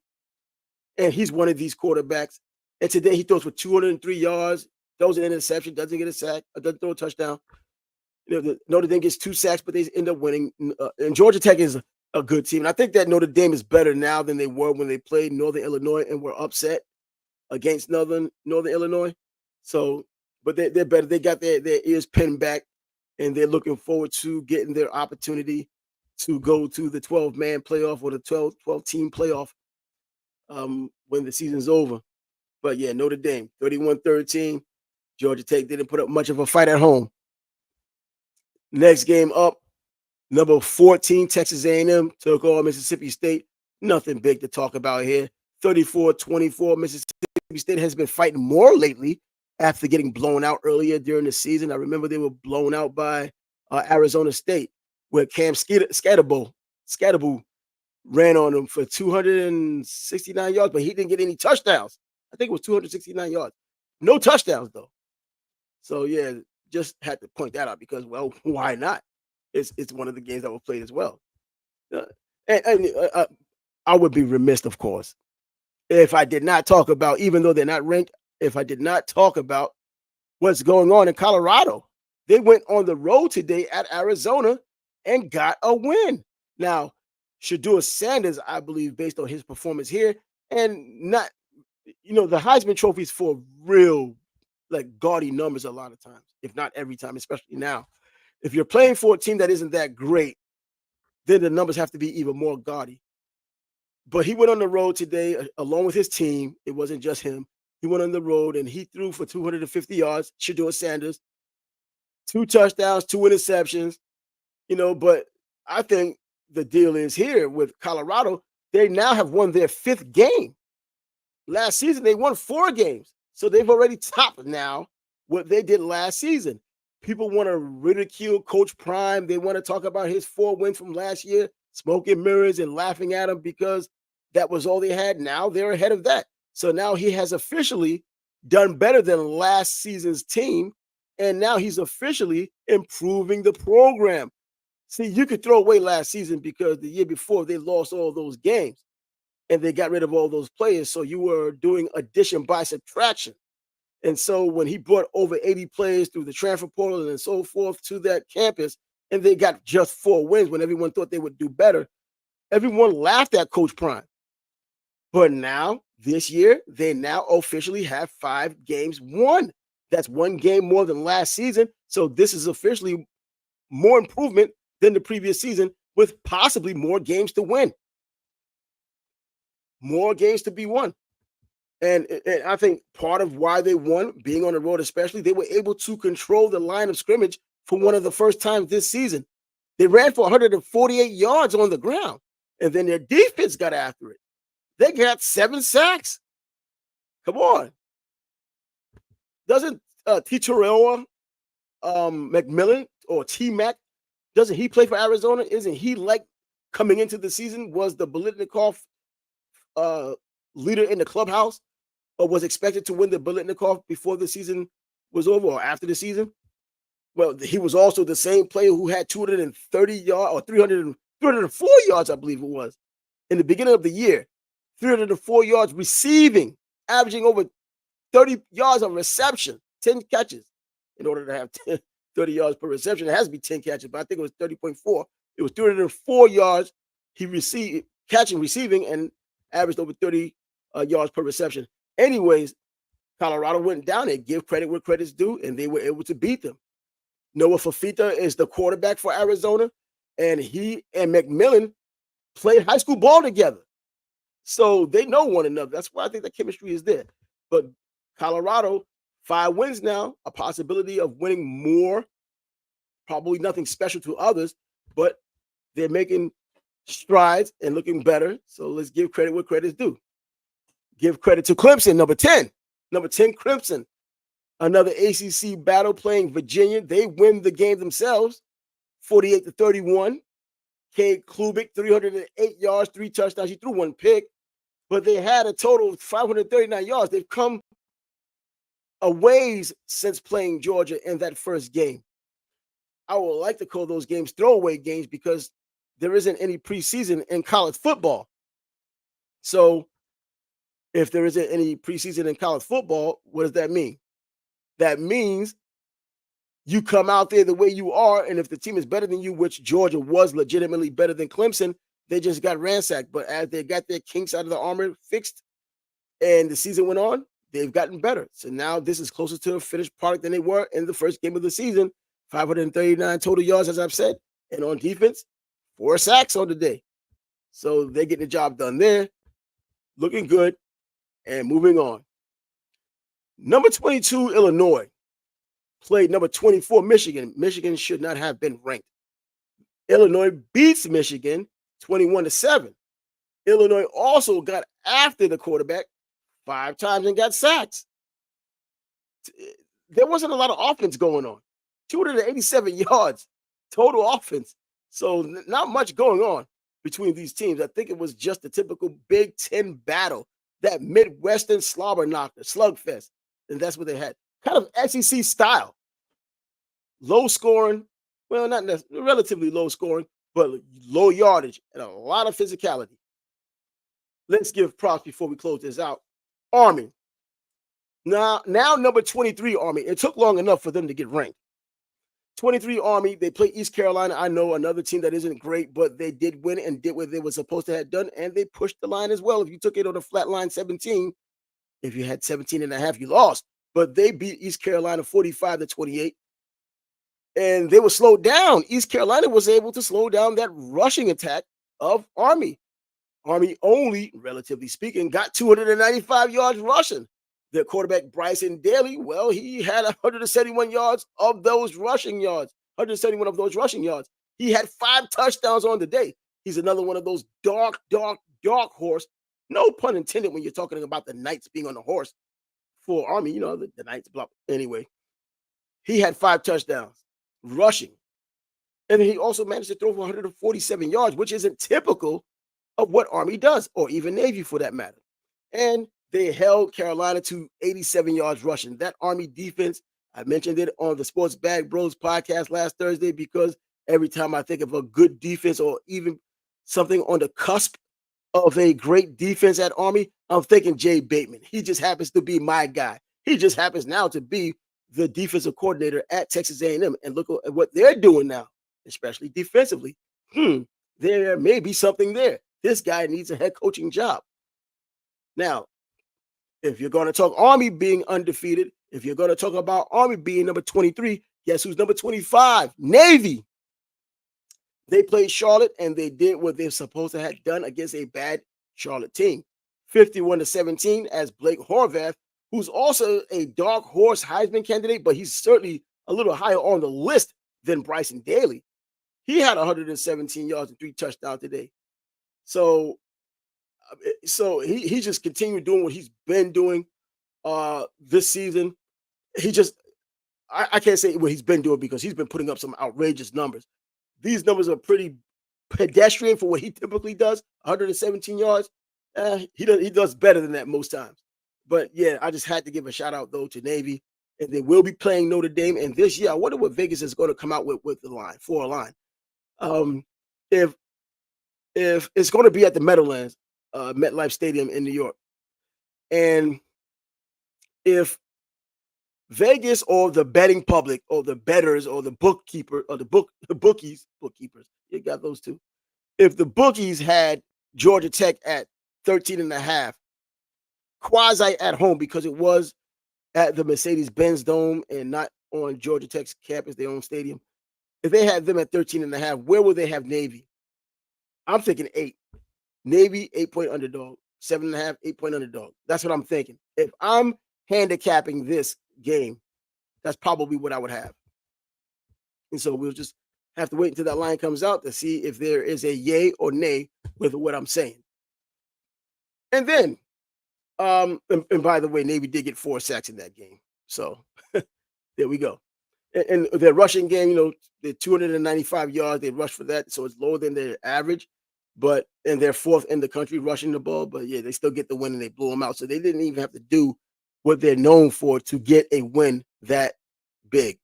And he's one of these quarterbacks. And today he throws for 203 yards, throws an interception, doesn't get a sack, doesn't throw a touchdown. Notre Dame gets 2 sacks, but they end up winning. And Georgia Tech is a good team. And I think that Notre Dame is better now than they were when they played Northern Illinois and were upset against Northern Illinois. So, but they're better. They got their ears pinned back, and they're looking forward to getting their opportunity to go to the 12-man playoff or the 12-team playoff when the season's over. But yeah, Notre Dame, 31-13. Georgia Tech didn't put up much of a fight at home. Next game up, number 14, Texas A&M took on Mississippi State. Nothing big to talk about here. 34-24. Mississippi State has been fighting more lately after getting blown out earlier during the season. I remember they were blown out by Arizona State, where Cam Scatterbo ran on them for 269 yards, but he didn't get any touchdowns. I think it was 269 yards. No touchdowns, though. So, yeah, just had to point that out because, well, why not? It's one of the games that were played as well. I would be remiss, of course, if I did not talk about, even though they're not ranked, if I did not talk about what's going on in Colorado. They went on the road today at Arizona and got a win. Now, Shedeur Sanders, I believe, based on his performance here, and not, the Heisman Trophy is for real, like, gaudy numbers a lot of times, if not every time, especially now. If you're playing for a team that isn't that great, then the numbers have to be even more gaudy. But he went on the road today along with his team. It wasn't just him. He went on the road and he threw for 250 yards, Shedeur Sanders, 2 touchdowns, 2 interceptions, but I think the deal is here with Colorado, they now have won their 5th game. Last season, they won 4 games. So they've already topped now what they did last season. People want to ridicule Coach Prime. They want to talk about his 4 wins from last year, smoking mirrors and laughing at him because that was all they had. Now they're ahead of that. So now he has officially done better than last season's team. And now he's officially improving the program. See, you could throw away last season because the year before they lost all those games and they got rid of all those players. So you were doing addition by subtraction. And so when he brought over 80 players through the transfer portal and so forth to that campus, and they got just 4 wins when everyone thought they would do better, everyone laughed at Coach Prime. But now, this year, they now officially have 5 games won. That's 1 game more than last season. So this is officially more improvement than the previous season, with possibly more games to win. More games to be won. And I think part of why they won, being on the road especially, they were able to control the line of scrimmage for one of the first times this season. They ran for 148 yards on the ground, and then their defense got after it. They got 7 sacks. Come on. Doesn't T-Terrell McMillan or T-Mac, doesn't he play for Arizona? Isn't he, like, coming into the season, was the Biletnikoff leader in the clubhouse, or was expected to win the Biletnikoff before the season was over or after the season? Well, he was also the same player who had 230 yards or 304 yards, I believe it was, in the beginning of the year. 304 yards receiving, averaging over 30 yards of reception, 10 catches. In order to have 30 yards per reception, it has to be 10 catches, but I think it was 30.4. It was 304 yards he received, catching, receiving, and averaged over 30 yards per reception. Anyways, Colorado went down there. Give credit where credit's due, and they were able to beat them. Noah Fafita is the quarterback for Arizona, and he and McMillan played high school ball together. So they know one another. That's why I think the chemistry is there. But Colorado, 5 wins now, a possibility of winning more. Probably nothing special to others, but they're making strides and looking better. So let's give credit where credit is due. Give credit to Clemson, number 10. Number 10, Clemson. Another ACC battle playing Virginia. They win the game themselves, 48-31. Cade Klubik, 308 yards, 3 touchdowns. He threw 1 pick, but they had a total of 539 yards. They've come a ways since playing Georgia in that first game. I would like to call those games throwaway games because there isn't any preseason in college football. So if there isn't any preseason in college football, what does that mean? That means you come out there the way you are, and if the team is better than you, which Georgia was legitimately better than Clemson, they just got ransacked. But as they got their kinks out of the armor fixed and the season went on, they've gotten better. So now this is closer to a finished product than they were in the first game of the season. 539 total yards, as I've said. And on defense, 4 sacks on the day. So they're getting the job done there. Looking good. And moving on. Number 22, Illinois, played number 24, Michigan. Michigan should not have been ranked. Illinois beats Michigan 21-7. Illinois also got after the quarterback 5 times and got sacks. There wasn't a lot of offense going on. 287 yards total offense. So not much going on between these teams. I think it was just a typical Big Ten battle, that Midwestern slobber knocker, slugfest. And that's what they had. Kind of SEC style. Low scoring, well, not necessarily, relatively low scoring, but low yardage and a lot of physicality. Let's give props before we close this out. Army. Now number 23 Army. It took long enough for them to get ranked. 23 Army, they play East Carolina. I know another team that isn't great, but they did win and did what they were supposed to have done, and they pushed the line as well. If you took it on a flat line 17, if you had 17 and a half, you lost. But they beat East Carolina 45-28, and they were slowed down. East Carolina was able to slow down that rushing attack of Army. Army only, relatively speaking, got 295 yards rushing. Their quarterback, Bryson Daly, well, he had 171 yards of those rushing yards. 171 of those rushing yards. He had 5 touchdowns on the day. He's another one of those dark horse. No pun intended when you're talking about the Knights being on the horse for Army. You know, the Knights, blah. Anyway, he had 5 touchdowns rushing. And he also managed to throw for 147 yards, which isn't typical of what Army does, or even Navy for that matter. And they held Carolina to 87 yards rushing. That Army defense, I mentioned it on the Sports Bag Bros podcast last Thursday, because every time I think of a good defense or even something on the cusp of a great defense at Army, I'm thinking Jay Bateman. He just happens to be my guy. He just happens now to be the defensive coordinator at Texas A&M. And look at what they're doing now, especially defensively. There may be something there. This guy needs a head coaching job. Now, if you're going to talk Army being undefeated, if you're going to talk about Army being number 23, guess who's number 25? Navy. They played Charlotte, and they did what they're supposed to have done against a bad Charlotte team. 51-17 as Blake Horvath, who's also a dark horse Heisman candidate, but he's certainly a little higher on the list than Bryson Daly. He had 117 yards and 3 touchdowns today. So he just continued doing what he's been doing this season. I can't say what he's been doing because he's been putting up some outrageous numbers. These numbers are pretty pedestrian for what he typically does. 117 yards. He does better than that most times. But yeah, I just had to give a shout out though to Navy, and they will be playing Notre Dame. And this year, I wonder what Vegas is going to come out with the line for a line. If it's going to be at the Meadowlands, MetLife Stadium in New York, and if Vegas or the betting public or the bettors or the bookkeeper or the bookies, you got those two. If the bookies had Georgia Tech at 13.5, quasi at home because it was at the Mercedes-Benz Dome and not on Georgia Tech's campus, their own stadium. If they had them at 13.5, where would they have Navy? I'm thinking 8. Navy, 8-point underdog. 7.5, 8-point underdog. That's what I'm thinking. If I'm handicapping this game, that's probably what I would have. And so we'll just have to wait until that line comes out to see if there is a yay or nay with what I'm saying. And then, and by the way, Navy did get 4 sacks in that game. So there we go. And their rushing game, they're 295 yards. They rushed for that, so it's lower than their average. And they're 4th in the country rushing the ball. But yeah, they still get the win and they blew them out. So they didn't even have to do what they're known for to get a win that big.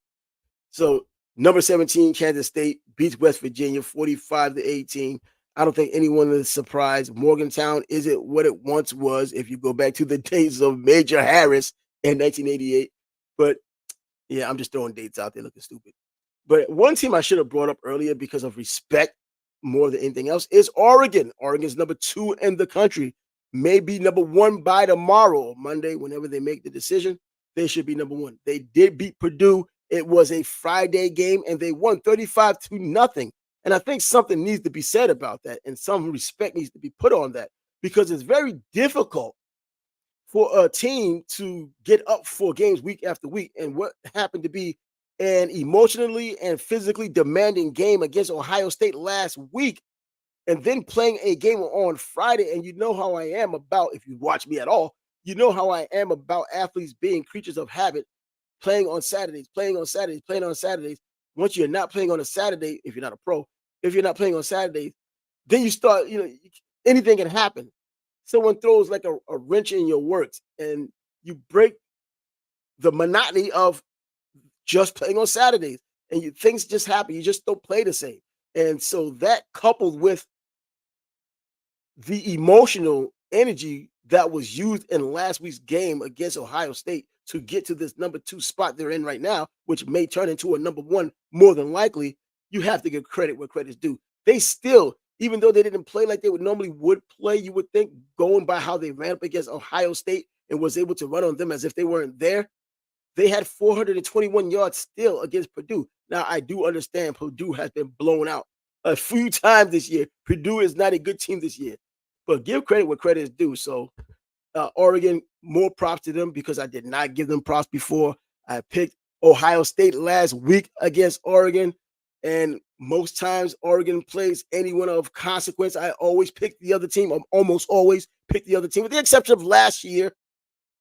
So number 17, Kansas State beats West Virginia 45-18. I don't think anyone is surprised. Morgantown isn't what it once was if you go back to the days of Major Harris in 1988. But yeah, I'm just throwing dates out there looking stupid. But one team I should have brought up earlier because of respect more than anything else is Oregon. Oregon's number 2 in the country. Maybe number 1 by tomorrow or Monday, whenever they make the decision. They should be number 1. They did beat Purdue. It was a Friday game, and they won 35-0. And I think something needs to be said about that, and some respect needs to be put on that, because it's very difficult for a team to get up for games week after week. And what happened to be an emotionally and physically demanding game against Ohio State last week, and then playing a game on Friday. And you know how I am about, if you watch me at all, you know how I am about athletes being creatures of habit, playing on Saturdays. Once you're not playing on a Saturday, if you're not a pro, if you're not playing on Saturdays, then you start, anything can happen. Someone throws like a wrench in your works, and you break the monotony of just playing on Saturdays, and things just happen. You just don't play the same. And so that, coupled with the emotional energy that was used in last week's game against Ohio State to get to this number 2 spot they're in right now, which may turn into a number 1 more than likely, you have to give credit where credit's due. They still, even though they didn't play like they would normally play, you would think, going by how they ran up against Ohio State and was able to run on them as if they weren't there, they had 421 yards still against Purdue. Now, I do understand Purdue has been blown out a few times this year. Purdue is not a good team this year, but give credit where credit is due. So Oregon, more props to them, because I did not give them props before. I picked Ohio State last week against Oregon, and most times Oregon plays anyone of consequence, I always pick the other team. I almost always pick the other team, with the exception of last year,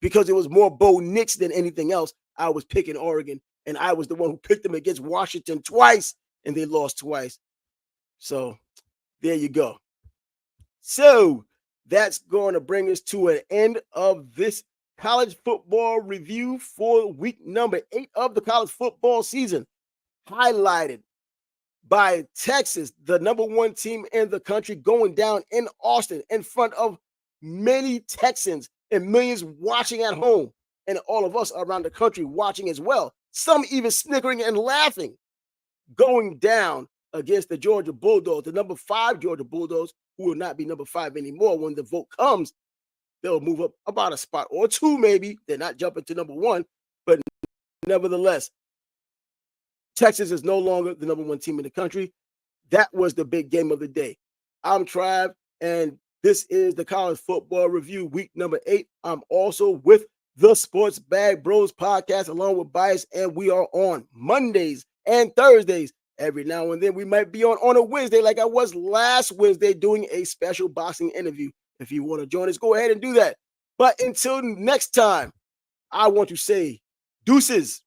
because it was more Bo Nix than anything else. I was picking Oregon, and I was the one who picked them against Washington twice, and they lost twice. So there you go. So that's going to bring us to an end of this college football review for week number 8 of the college football season, highlighted by Texas, the number 1 team in the country, going down in Austin in front of many Texans and millions watching at home, and all of us around the country watching as well. Some even snickering and laughing, going down against the Georgia Bulldogs, the number 5 Georgia Bulldogs, who will not be number 5 anymore when the vote comes. They'll move up about a spot or 2, maybe. They're not jumping to number 1, but nevertheless, Texas is no longer the number 1 team in the country. That was the big game of the day. I'm Trav, and this is the College Football Review, week number 8. I'm also with the Sports Bag Bros podcast, along with Bias, and we are on Mondays and Thursdays. Every now and then, we might be on a Wednesday, like I was last Wednesday, doing a special boxing interview. If you want to join us, go ahead and do that. But until next time, I want to say deuces.